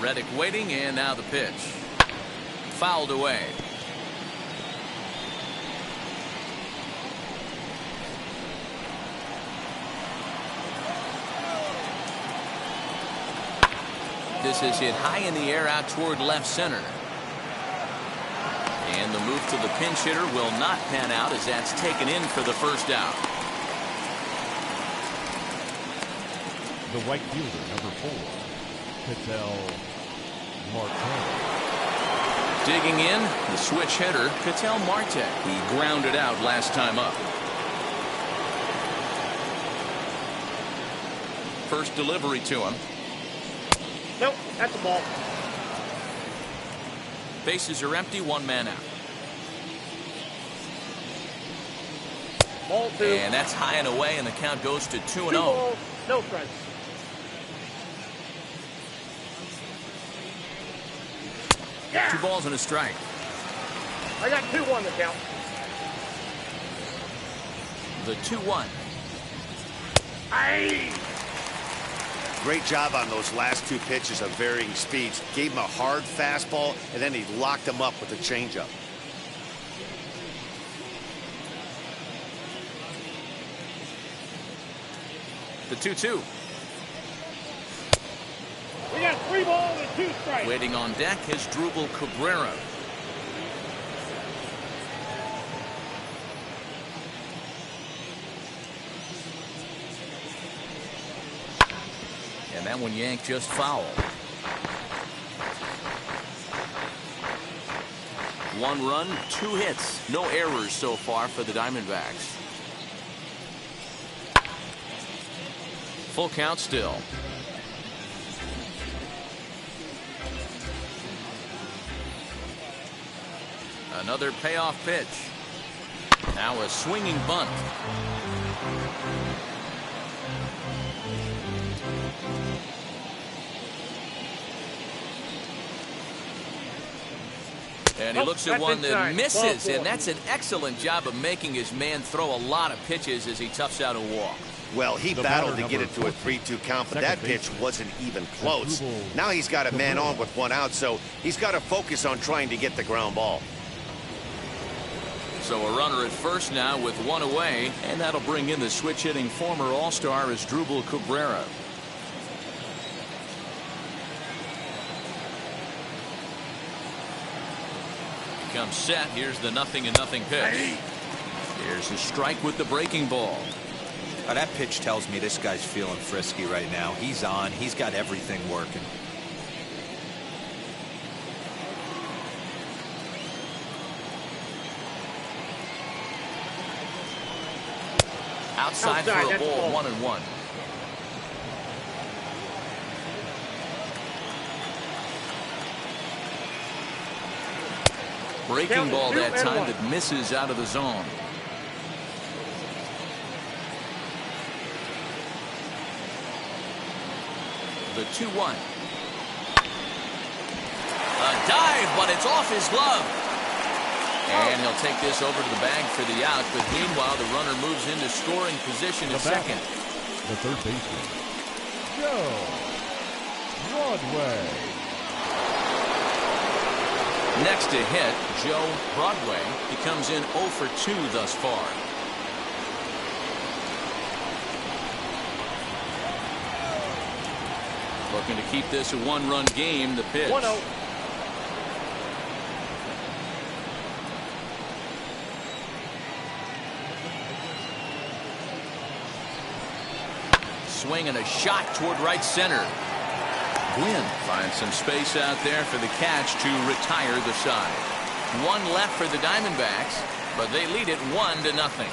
Reddick waiting, and now the pitch. Fouled away. This is hit high in the air out toward left center. And the move to the pinch hitter will not pan out as that's taken in for the first out. The right fielder, number 4, Ketel Marte. Digging in, the switch hitter, Ketel Marte. He grounded out last time up. First delivery to him. Nope, that's a ball. Bases are empty, 1 man out. Ball 2. And that's high and away, and the count goes to 2-0. 2 balls, no strikes. Yeah. 2 balls and a strike. I got 2-1 to count. The 2-1. Aye. Great job on those last 2 pitches of varying speeds. Gave him a hard fastball, and then he locked him up with a changeup. The 2-2. We got 3 balls and 2 strikes. Waiting on deck is Drupal Cabrera. And that one yanked just foul. 1 run, 2 hits, no errors so far for the Diamondbacks. Full count still. Another payoff pitch. Now a swinging bunt. And he looks at one that misses, and that's an excellent job of making his man throw a lot of pitches as he toughs out a walk. Well, he battled to get it to a 3-2 count, but that pitch wasn't even close. Now he's got a man on with 1 out, so he's got to focus on trying to get the ground ball. So a runner at first now with 1 away, and that'll bring in the switch-hitting former All-Star as Drupal Cabrera. Comes set. Here's the 0-0 pitch. Here's a strike with the breaking ball. Now that pitch tells me this guy's feeling frisky right now. He's on. He's got everything working. Outside for a ball, 1-1. Breaking ball that time that misses out of the zone. The 2-1. A dive drive, but it's off his glove. And he'll take this over to the bag for the out, but meanwhile the runner moves into scoring position at second. The third baseman, Joe Broadway. Next to hit, Joe Broadway. He comes in 0 for 2 thus far. Looking to keep this a one-run game. The pitch. 1-0. Swing and a shot toward right center. Gwynn finds some space out there for the catch to retire the side. One left for the Diamondbacks, but they lead it 1-0.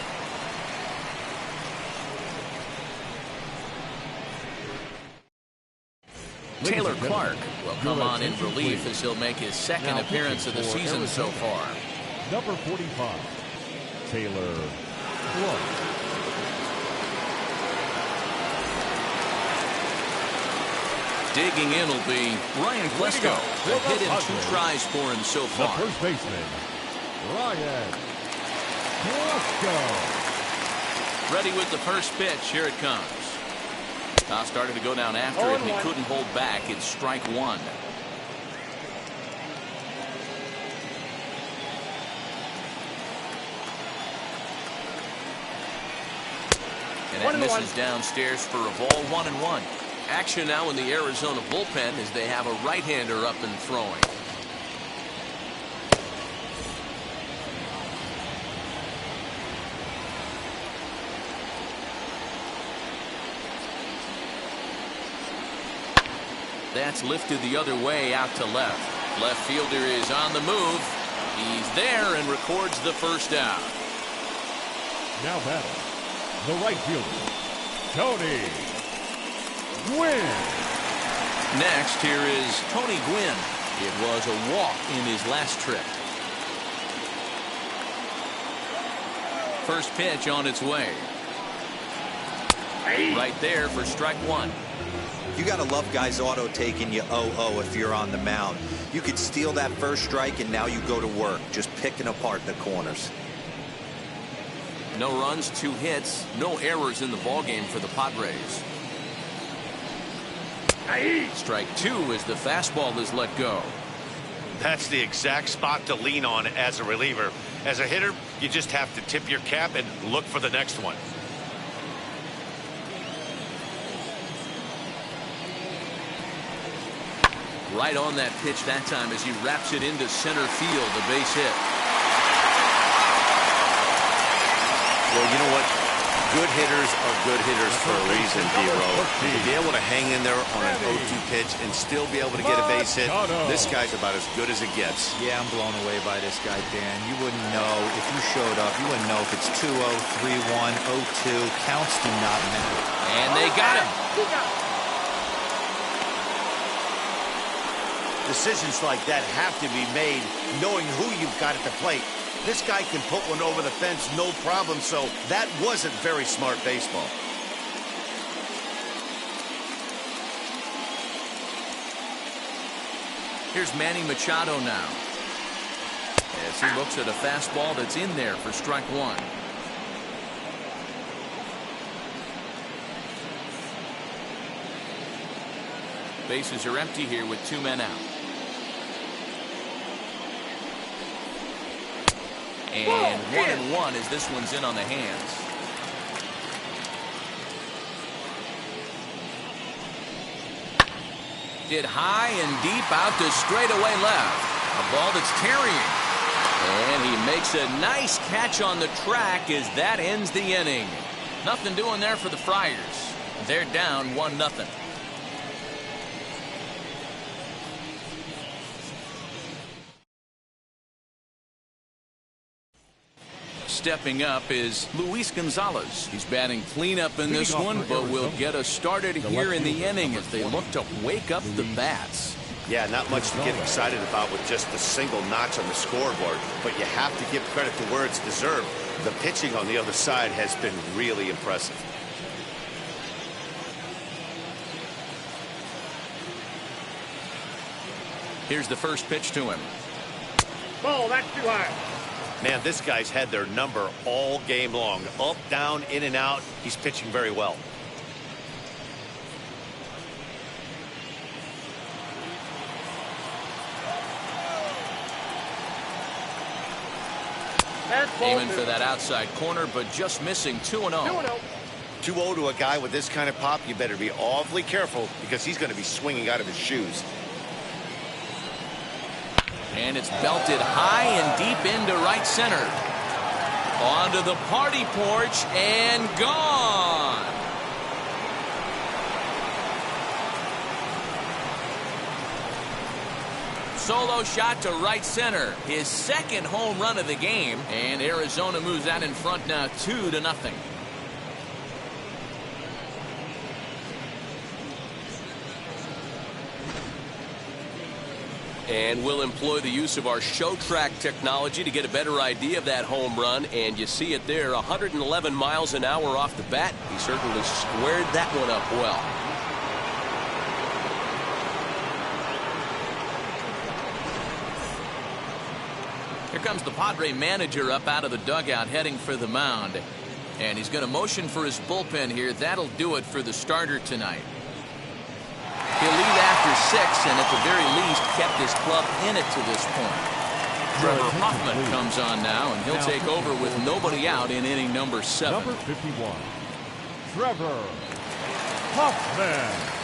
Taylor Clark will come on in relief as he'll make his second appearance of the season so far. Number 45, Taylor Clark. Digging in will be Ryan Klesko. A hit in 2 tries for him so far. The first baseman, Ryan Klesko. Ready with the first pitch. Here it comes. Now started to go down after it, and he couldn't hold back. It's strike 1. And that misses downstairs for a ball. 1-1. Action now in the Arizona bullpen as they have a right-hander up and throwing. That's lifted the other way out to left. Left fielder is on the move. He's there and records the first out. Now batting, the right fielder, Tony Gwynn. Next, here is Tony Gwynn. It was a walk in his last trip. First pitch on its way. Right there for strike 1. You got to love guys auto taking you 0-0 if you're on the mound. You could steal that first strike and now you go to work just picking apart the corners. No runs, 2 hits, no errors in the ballgame for the Padres. Strike 2 as the fastball is let go. That's the exact spot to lean on as a reliever. As a hitter, you just have to tip your cap and look for the next one. Right on that pitch that time as he wraps it into center field, a base hit. Well, you know what? Good hitters are good hitters for a reason, D-Row. To be able to hang in there on an 0-2 pitch and still be able to get a base hit, this guy's about as good as it gets. Yeah, I'm blown away by this guy, Dan. You wouldn't know if you showed up. You wouldn't know if it's 2-0, 3-1, 0-2. Counts do not matter. And they got him. Decisions like that have to be made knowing who you've got at the plate. This guy can put one over the fence, no problem, so that wasn't very smart baseball. Here's Manny Machado now. As he looks at a fastball that's in there for strike 1. Bases are empty here with 2 men out. And 1-1 as this one's in on the hands. Hit high and deep out to straightaway left. A ball that's carrying. And he makes a nice catch on the track as that ends the inning. Nothing doing there for the Friars. They're down 1-0. Stepping up is Luis Gonzalez. He's batting cleanup in this one, but will get us started here in the inning as they look to wake up the bats. Yeah, not much to get excited about with just a single notch on the scoreboard, but you have to give credit to where it's deserved. The pitching on the other side has been really impressive. Here's the first pitch to him. Ball, that's too high. Man, this guy's had their number all game long. Up, down, in and out. He's pitching very well. Aiming for that outside corner, but just missing 2-0. 2-0 to a guy with this kind of pop, you better be awfully careful because he's going to be swinging out of his shoes. And it's belted high and deep into right center. Onto the party porch and gone. Solo shot to right center. His second home run of the game. And Arizona moves out in front now 2-0. And we'll employ the use of our show track technology to get a better idea of that home run. And you see it there, 111 miles an hour off the bat. He certainly squared that one up well. Here comes the Padre manager up out of the dugout heading for the mound. And he's going to motion for his bullpen here. That'll do it for the starter tonight. He'll lead after 6 and at the very least kept his club in it to this point. Trevor Huffman comes on now and he'll take over with nobody out in inning number 7. Number 51, Trevor Huffman.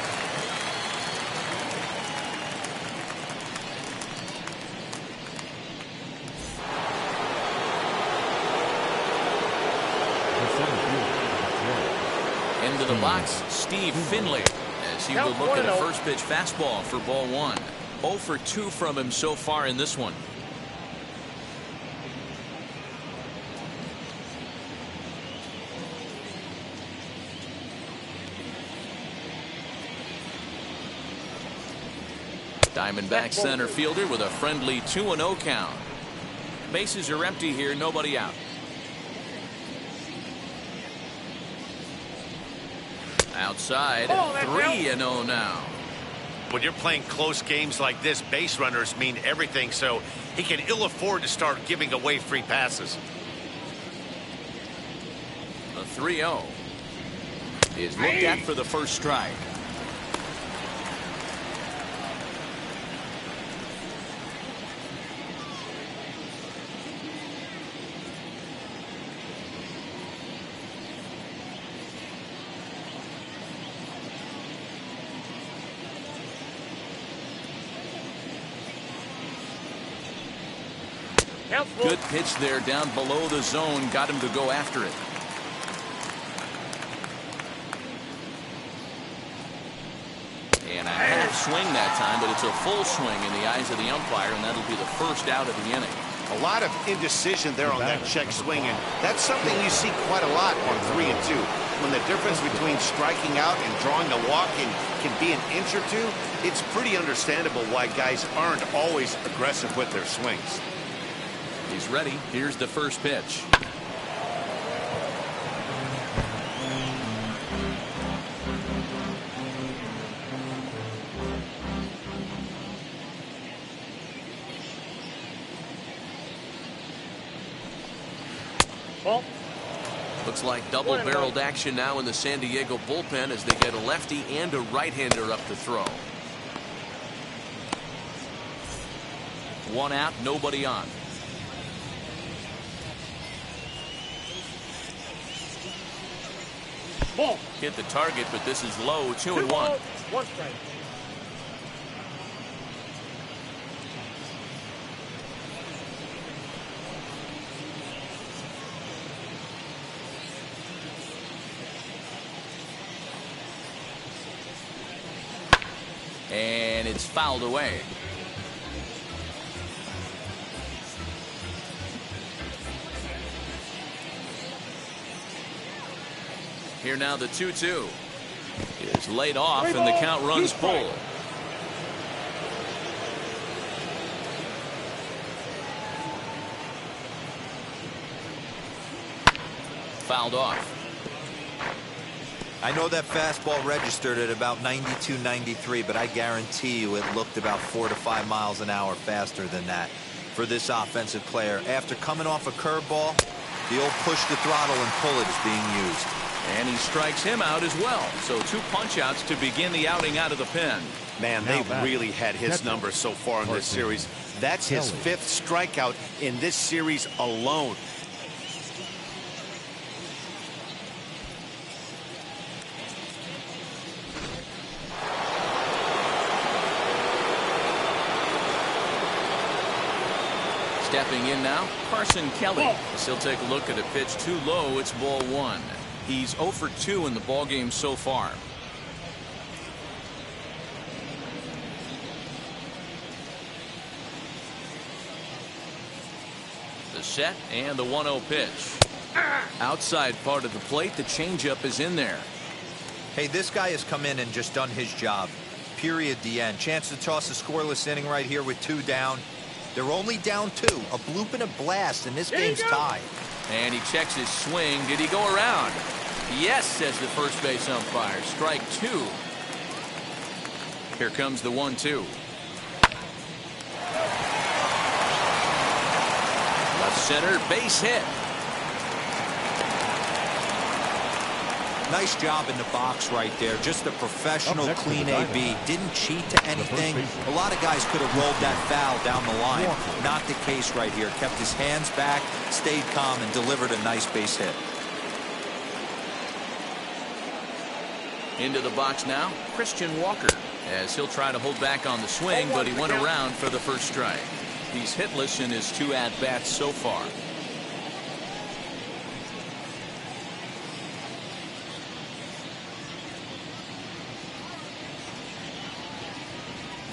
Into the box, Steve Finley, as he will look at a first pitch fastball for ball 1. 0 for 2 from him so far in this one. Diamondback center fielder with a friendly 2-0 count. Bases are empty here, nobody out. Outside, 3-0 now. When you're playing close games like this, base runners mean everything, so he can ill afford to start giving away free passes. A 3-0 is looked at for the first strike. Good pitch there down below the zone. Got him to go after it. And a half swing that time, but it's a full swing in the eyes of the umpire, and that'll be the first out of the inning. A lot of indecision there on that check swing, and that's something you see quite a lot on 3 and 2. When the difference between striking out and drawing a walk can be an inch or two, it's pretty understandable why guys aren't always aggressive with their swings. He's ready. Here's the first pitch. Ball. Looks like double-barreled action now in the San Diego bullpen as they get a lefty and a right-hander up to throw. 1 out, nobody on. Ball. Hit the target, but this is low. 2-1. 1 strike. And it's fouled away. Here now the 2-2 is laid off and the count runs full. Fouled off. I know that fastball registered at about 92, 93, but I guarantee you it looked about 4 to 5 miles an hour faster than that for this offensive player. After coming off a curveball, the old push the throttle and pull it is being used. And he strikes him out as well. So 2 punch-outs to begin the outing out of the pen. Man, they've really had his numbers so far in this series. That's his 5th strikeout in this series alone. Stepping in now, Carson Kelly. As he'll take a look at a pitch too low. It's ball 1. He's 0 for 2 in the ballgame so far. The set and the 1-0 pitch. Outside part of the plate, the changeup is in there. Hey, this guy has come in and just done his job. Period. The end. Chance to toss a scoreless inning right here with 2 down. They're only down 2. A bloop and a blast, and this game's tied. And he checks his swing. Did he go around? Yes, says the first base umpire. Strike 2. Here comes the 1-2. Left center, base hit. Nice job in the box right there. Just a professional, clean AB. Didn't cheat to anything. A lot of guys could have rolled that foul down the line. Not the case right here. Kept his hands back, stayed calm, and delivered a nice base hit. Into the box now, Christian Walker. As he'll try to hold back on the swing, but he went around for the first strike. He's hitless in his 2 at-bats so far.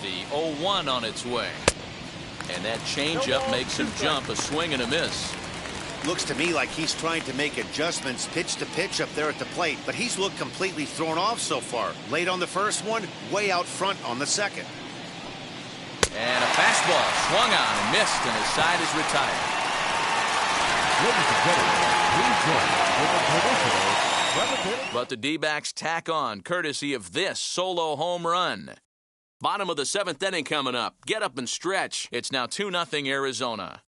The 0-1 on its way. And that changeup makes him jump. A swing and a miss. Looks to me like he's trying to make adjustments pitch to pitch up there at the plate, but he's looked completely thrown off so far. Late on the first one, way out front on the second. And a fastball swung on and missed, and his side is retired. But the D-backs tack on, courtesy of this solo home run. Bottom of the 7th inning coming up. Get up and stretch. It's now 2-0 Arizona.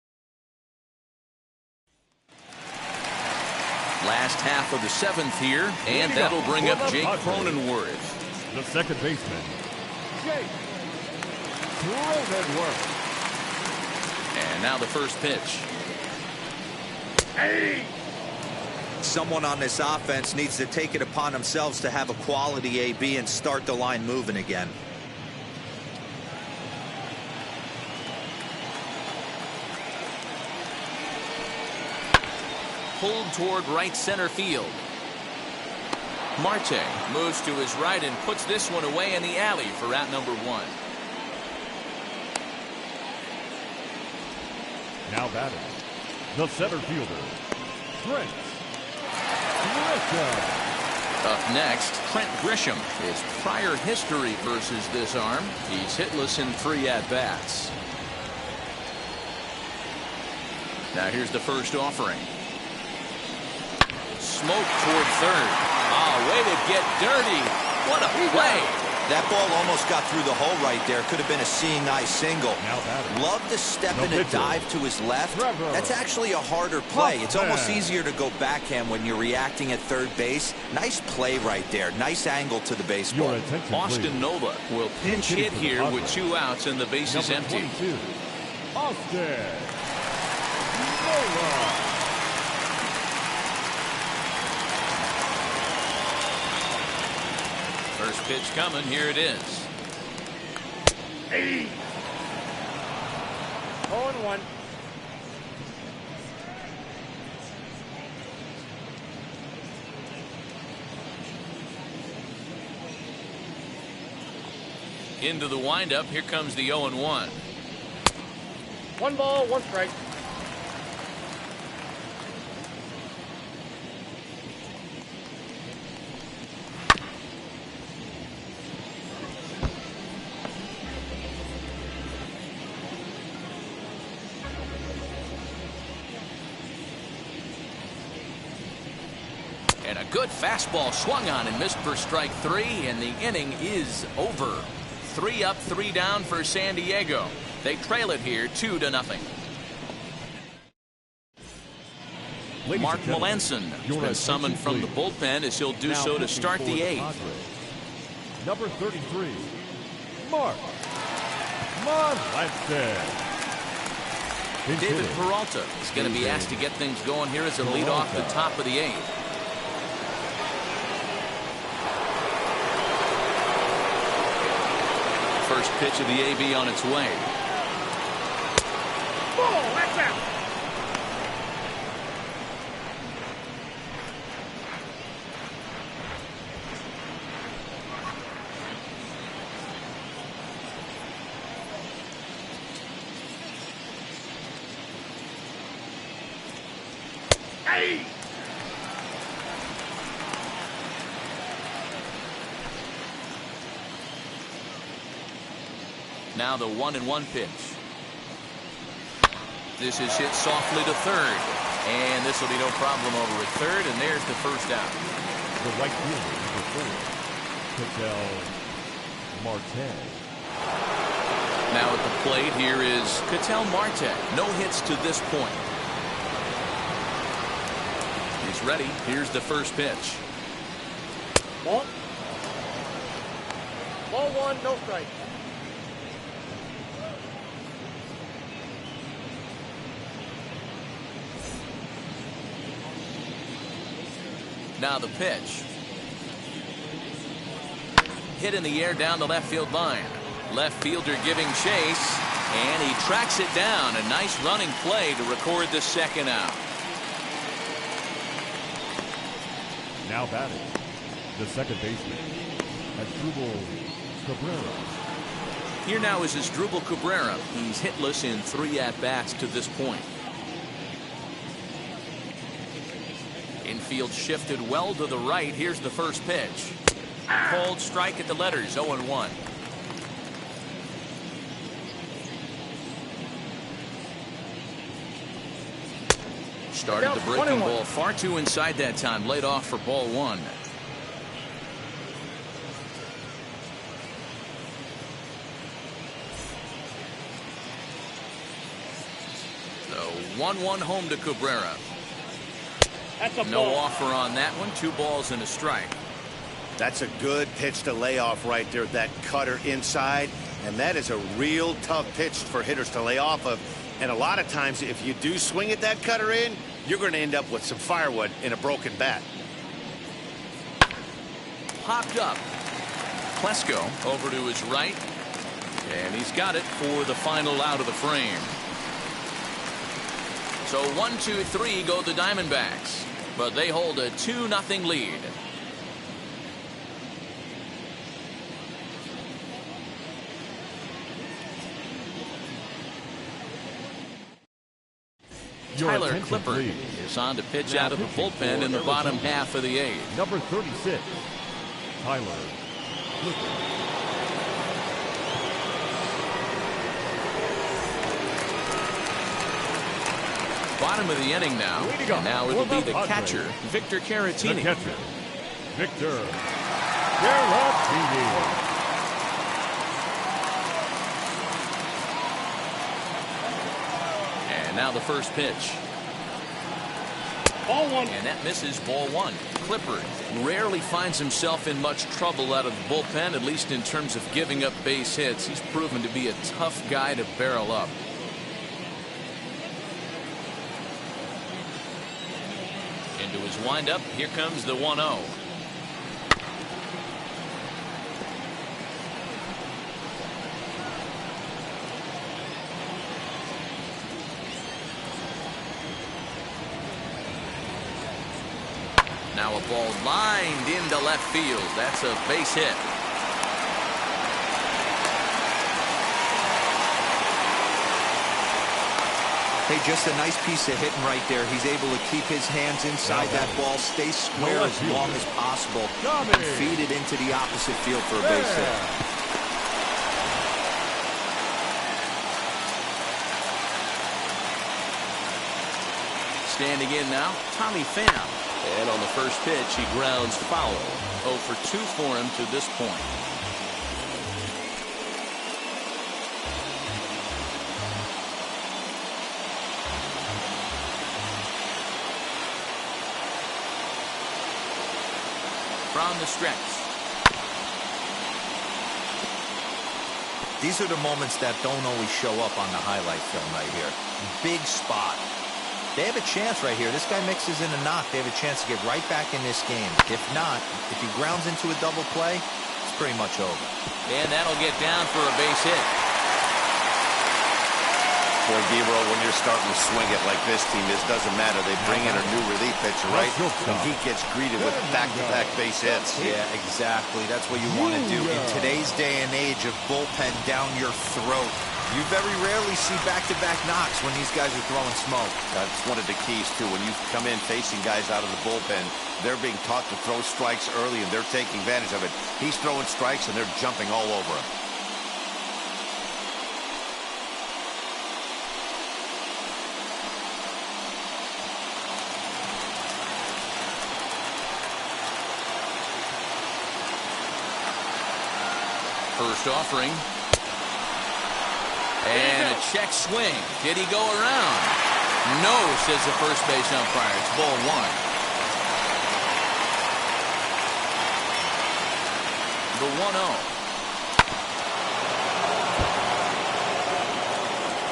Last half of the 7th here, and that'll bring up Jake Cronenworth. The second baseman, Jake Cronenworth. And now the first pitch. Someone on this offense needs to take it upon themselves to have a quality AB and start the line moving again. Pulled toward right center field. Marte moves to his right and puts this one away in the alley for out number 1. Now batting, the center fielder, Trent Grisham. Up next, Trent Grisham. His prior history versus this arm. He's hitless in 3 at-bats. Now here's the first offering. Smoke toward third. Oh, way to get dirty. What a play. That ball almost got through the hole right there. Could have been a seeing eye single. Love to step in and dive to his left. That's actually a harder play. It's almost easier to go backhand when you're reacting at third base. Nice play right there. Nice angle to the baseball. Austin Nova will pinch hit here with 2 outs and the base is empty. Austin Nova. First pitch coming. Here it is. 0-1. Into the windup. Here comes the 0-1. 1 ball, 1 strike. And a Good fastball swung on and missed for strike 3, and the inning is over. 3 up, 3 down for San Diego. They trail it here 2-0. Mark Melanson has been summoned from the bullpen as he'll do so to start the 8th. Number 33, Mark Melanson. David Peralta is going to be asked to get things going here as a lead off the top of the 8th. First pitch of the AB on its way. Ball, that's out. Hey! Now the 1-1 pitch. This is hit softly to third. And this will be no problem over at third, and there's the first out. The right fielder, number 4, Ketel Marte. Now at the plate, here is Ketel Marte. No hits to this point. He's ready. Here's the first pitch. Ball 1, no strike. Now the pitch. Hit in the air down the left field line. Left fielder giving chase, and he tracks it down. A nice running play to record the second out. Now batting, the second baseman, Asdrubal Cabrera. Here now is Asdrubal Cabrera. He's hitless in 3 at-bats to this point. Infield shifted well to the right. Here's the first pitch. Cold strike at the letters, 0-1. Started the breaking ball far too inside that time. Laid off for ball 1. So 1-1 home to Cabrera. That's a no ball. offer on that one. 2 balls and a strike. That's a good pitch to lay off right there. That cutter inside. And that is a real tough pitch for hitters to lay off of. And a lot of times, if you do swing at that cutter in, you're going to end up with some firewood in a broken bat. Popped up. Plesko over to his right. And he's got it for the final out of the frame. So 1-2-3 go the Diamondbacks. But they hold a 2-0 lead. Tyler Clippard is on to pitch now out of the bullpen in the bottom half of the 8th. Number 36, Tyler Clippard. Bottom of the inning now. And now it'll be the catcher, Victor Caratini. The catcher, Victor Caratini. And now the first pitch. Ball 1. And that misses, ball 1. Clippard rarely finds himself in much trouble out of the bullpen, at least in terms of giving up base hits. He's proven to be a tough guy to barrel up. Into his windup. Here comes the 1-0. Now a ball lined into left field. That's a base hit. Hey, just a nice piece of hitting right there. He's able to keep his hands inside that ball, stay square as long as possible, and feed it into the opposite field for a base hit. Standing in now, Tommy Pham. And on the first pitch, he grounds foul. 0 for 2 for him to this point. From the stretch. These are the moments that don't always show up on the highlight film right here. Big spot. They have a chance right here. This guy mixes in a knock. They have a chance to get right back in this game. If not, if he grounds into a double play, it's pretty much over. And that'll get down for a base hit. Boy, Giro, when you're starting to swing it like this team, this doesn't matter. They bring in a new relief pitcher, right? And he gets greeted with back-to-back base hits. Yeah, exactly. That's what you want to do. In today's day and age of bullpen down your throat, you very rarely see back-to-back knocks when these guys are throwing smoke. That's one of the keys, too. When you come in facing guys out of the bullpen, they're being taught to throw strikes early, and they're taking advantage of it. He's throwing strikes, and they're jumping all over him. First offering. And a check swing. Did he go around? No, says the first base umpire. It's ball 1. The 1-0.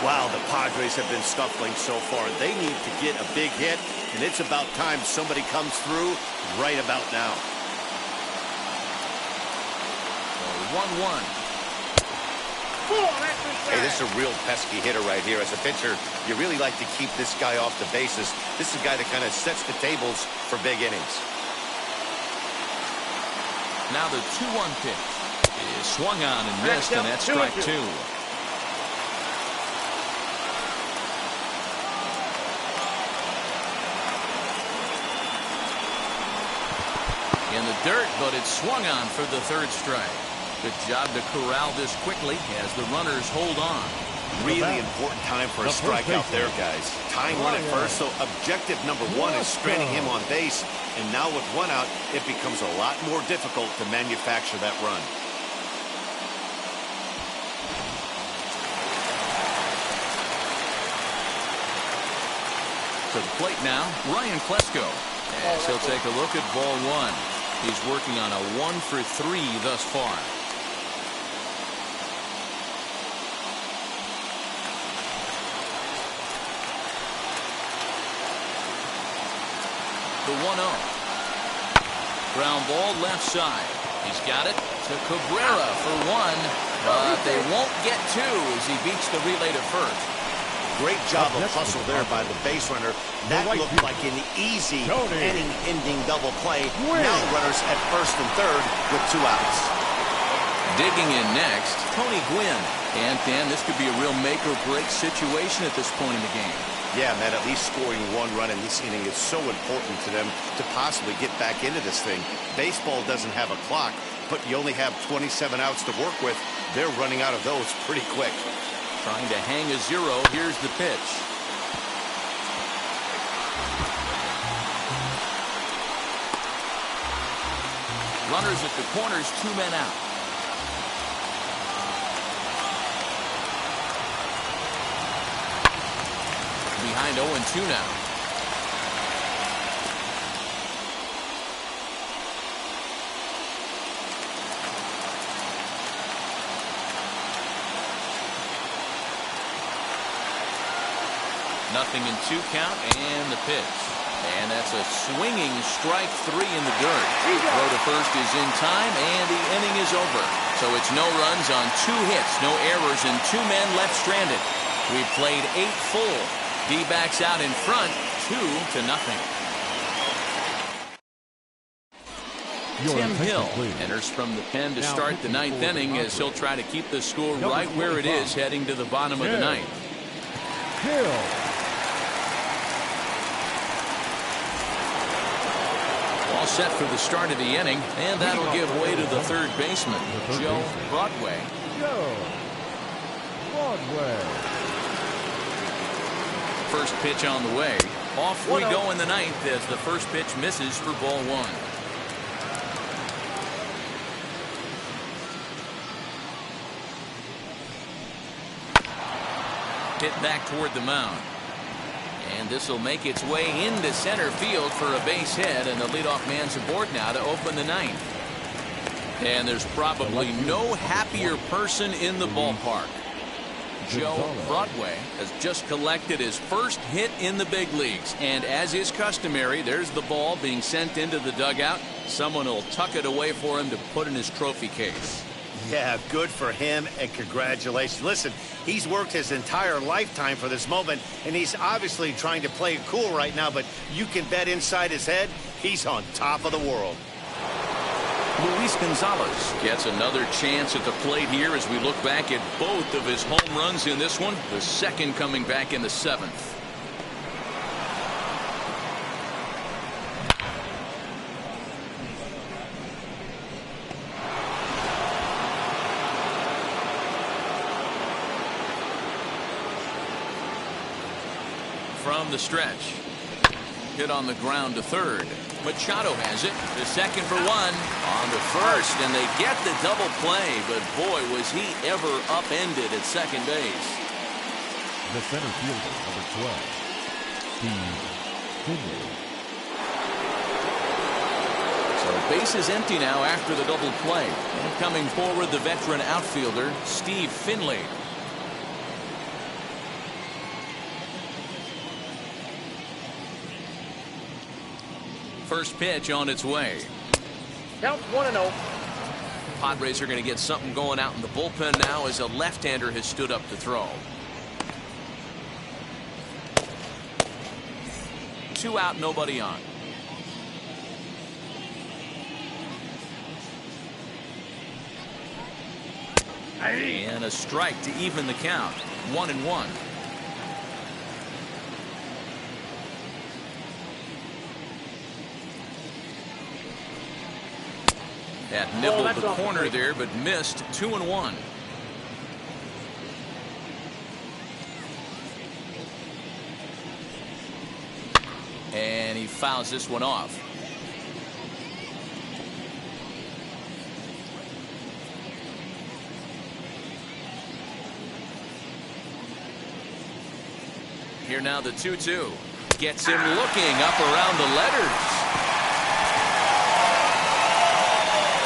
Wow, the Padres have been scuffling so far. They need to get a big hit, and it's about time somebody comes through right about now. 1-1. Hey, this is a real pesky hitter right here. As a pitcher, you really like to keep this guy off the bases. This is a guy that kind of sets the tables for big innings. Now the 2-1 pitch is swung on and missed, and that's strike 2. In the dirt, but it's swung on for the 3rd strike. Good job to corral this quickly as the runners hold on. Really important time for a strikeout there, guys. Tying one at first, so objective number 1 is stranding him on base. And now with 1 out, it becomes a lot more difficult to manufacture that run. To the plate now, Ryan Klesko. As he'll take a look at ball 1. He's working on a 1 for 3 thus far. The 1-0. Ground ball left side. He's got it to Cabrera for 1, but they won't get 2 as he beats the relay to first. Great job of hustle there by the base runner. That looked like an easy inning-ending double play. Now runners at first and third with 2 outs. Digging in next, Tony Gwynn. And Dan, this could be a real make-or-break situation at this point in the game. Yeah, man, at least scoring 1 run in this inning is so important to them to possibly get back into this thing. Baseball doesn't have a clock, but you only have 27 outs to work with. They're running out of those pretty quick. Trying to hang a 0. Here's the pitch. Runners at the corners, 2 men out. Behind 0-2 now. Nothing in 2 count, and the pitch. And that's a swinging strike 3 in the dirt. Throw to first is in time, and the inning is over. So it's no runs on 2 hits, no errors, and 2 men left stranded. We've played 8 full. D-backs out in front, 2-0. Tim Hill enters from the pen to start the 9th inning as he'll try to keep the score right where it is heading to the bottom of the 9th. Hill. All set for the start of the inning, and that'll give way to the 3rd baseman, Joe Broadway. Joe Broadway. First pitch on the way. Off we go in the ninth as the first pitch misses for ball one. Hit back toward the mound. And this will make its way into center field for a base hit, and the leadoff man's aboard now to open the ninth. And there's probably no happier person in the ballpark. Joe Broadway has just collected his first hit in the big leagues, and as is customary, there's the ball being sent into the dugout. Someone will tuck it away for him to put in his trophy case. Yeah, good for him, and congratulations. Listen, he's worked his entire lifetime for this moment, and he's obviously trying to play it cool right now, but you can bet inside his head, he's on top of the world. Luis Gonzalez gets another chance at the plate here as we look back at both of his home runs in this one, the second coming back in the seventh. From the stretch. Hit on the ground to third. Machado has it. The second for one. On the first, and they get the double play, but boy, was he ever upended at second base. The center fielder, number 12, Steve Finley. So base is empty now after the double play. And coming forward, the veteran outfielder, Steve Finley. First pitch on its way. Count 1-0. Padres are going to get something going out in the bullpen now as a left-hander has stood up to throw. 2 out, nobody on. And a strike to even the count. 1-1. That nibbled the corner there, but missed. 2-1. And he fouls this one off. Here now the 2-2. Gets him looking up around the letters.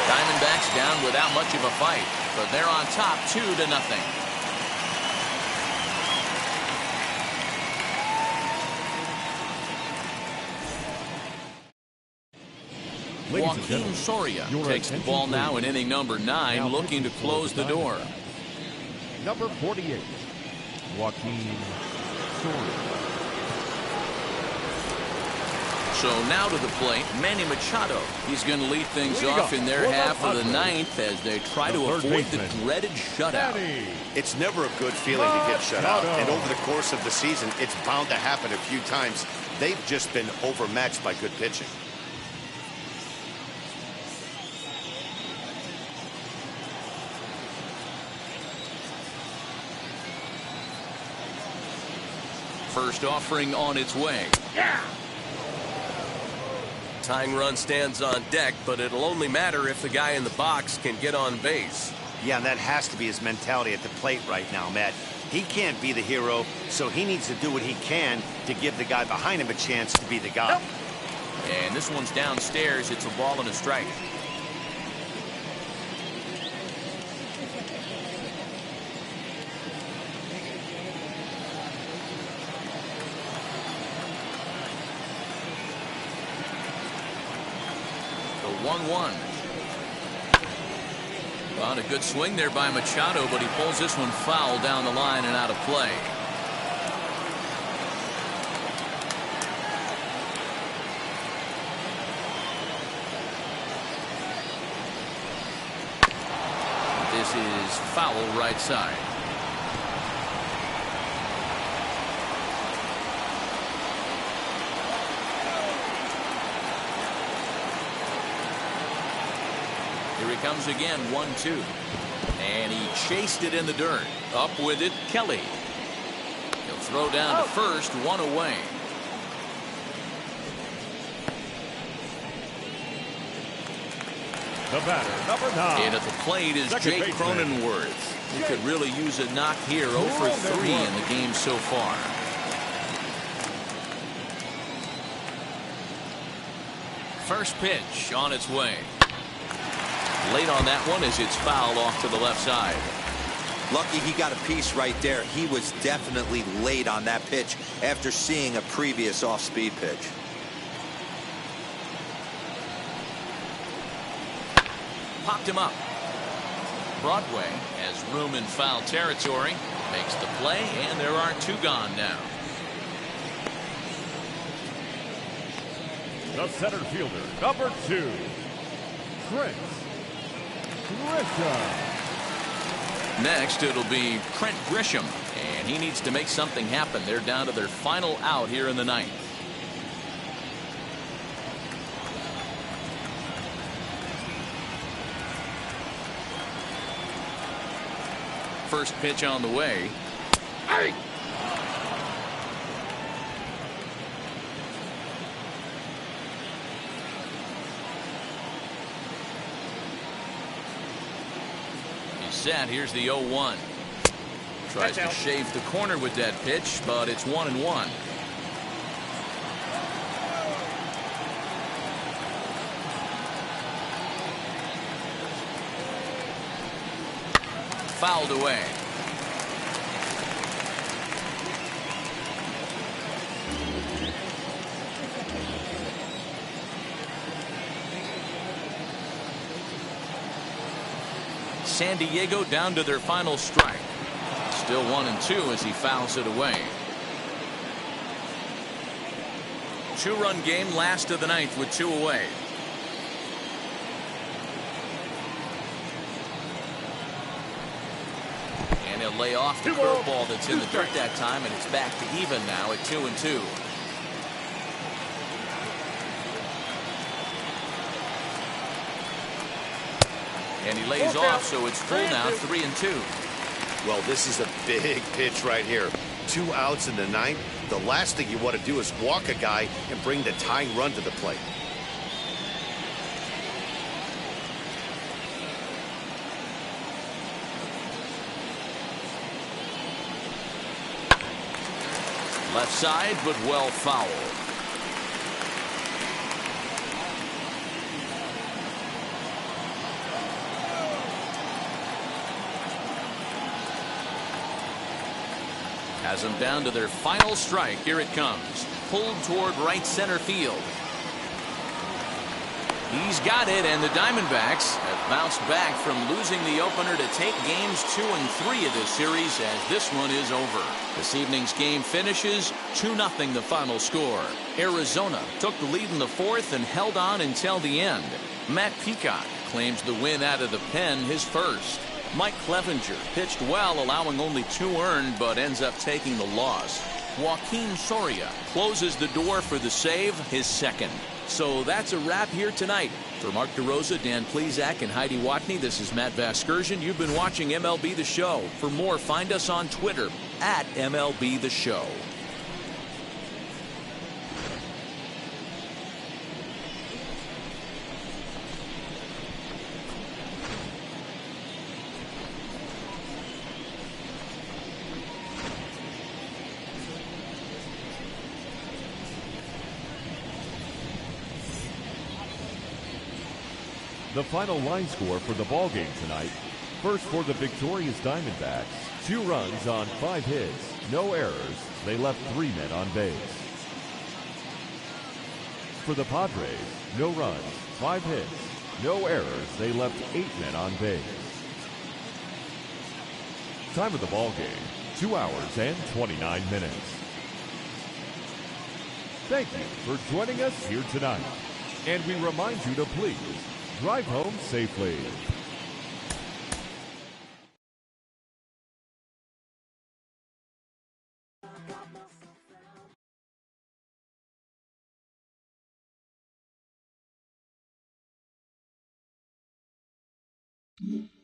Diamondbacks down without much of a fight, but they're on top 2-0. Joaquin Soria takes the ball now in inning number 9, looking to close the door. Number 48, Joaquin Soria. So now to the plate, Manny Machado. He's going to lead things off in their half of the ninth as they try to avoid the dreaded shutout. It's never a good feeling to get shut out, and over the course of the season, it's bound to happen a few times. They've just been overmatched by good pitching. First offering on its way. Yeah. Tying run stands on deck, but it'll only matter if the guy in the box can get on base. Yeah, and that has to be his mentality at the plate right now, Matt. He can't be the hero, so he needs to do what he can to give the guy behind him a chance to be the guy. And this one's downstairs. It's a ball and a strike. The 1-1. Well, a good swing there by Machado, but he pulls this one foul down the line and out of play. This is foul right side. Here he comes again, 1-2. And he chased it in the dirt. Up with it, Kelly. He'll throw down to first, one away. The batter, number 9. And at the plate is Jake Cronenworth. He could really use a knock here. 0 for 3 in the game so far. First pitch on its way. Late on that one as it's fouled off to the left side. Lucky he got a piece right there. He was definitely late on that pitch after seeing a previous off-speed pitch. Popped him up. Broadway has room in foul territory. Makes the play, and there are 2 gone now. The center fielder, number 2, Trent Grisham. Next, it'll be Trent Grisham, and he needs to make something happen. They're down to their final out here in the 9th. First pitch on the way. Hey! Set. Here's the 0-1. Tries to shave the corner with that pitch, but it's 1-1. Fouled away. San Diego down to their final strike. Still 1-2 as he fouls it away. 2-run game, last of the 9th with 2 away. And he'll lay off the curveball that's in the dirt that time, and it's back to even now at 2-2. And he lays off, so it's full now, 3-2. Well, this is a big pitch right here. 2 outs in the 9th. The last thing you want to do is walk a guy and bring the tying run to the plate. Left side, but well fouled. Has them down to their final strike. Here it comes. Pulled toward right center field. He's got it, and the Diamondbacks have bounced back from losing the opener to take games 2 and 3 of this series as this one is over. This evening's game finishes 2-0 the final score. Arizona took the lead in the 4th and held on until the end. Matt Peacock claims the win out of the pen, his first. Mike Clevenger pitched well, allowing only 2 earned, but ends up taking the loss. Joaquin Soria closes the door for the save, his second. So that's a wrap here tonight. For Mark DeRosa, Dan Plesac, and Heidi Watney, this is Matt Vasgersian. You've been watching MLB The Show. For more, find us on Twitter at MLB The Show. The final line score for the ballgame tonight. First for the victorious Diamondbacks. 2 runs on 5 hits. No errors. They left 3 men on base. For the Padres, no runs, 5 hits. No errors. They left 8 men on base. Time of the ballgame, 2 hours and 29 minutes. Thank you for joining us here tonight. And we remind you to please drive home safely. Mm-hmm.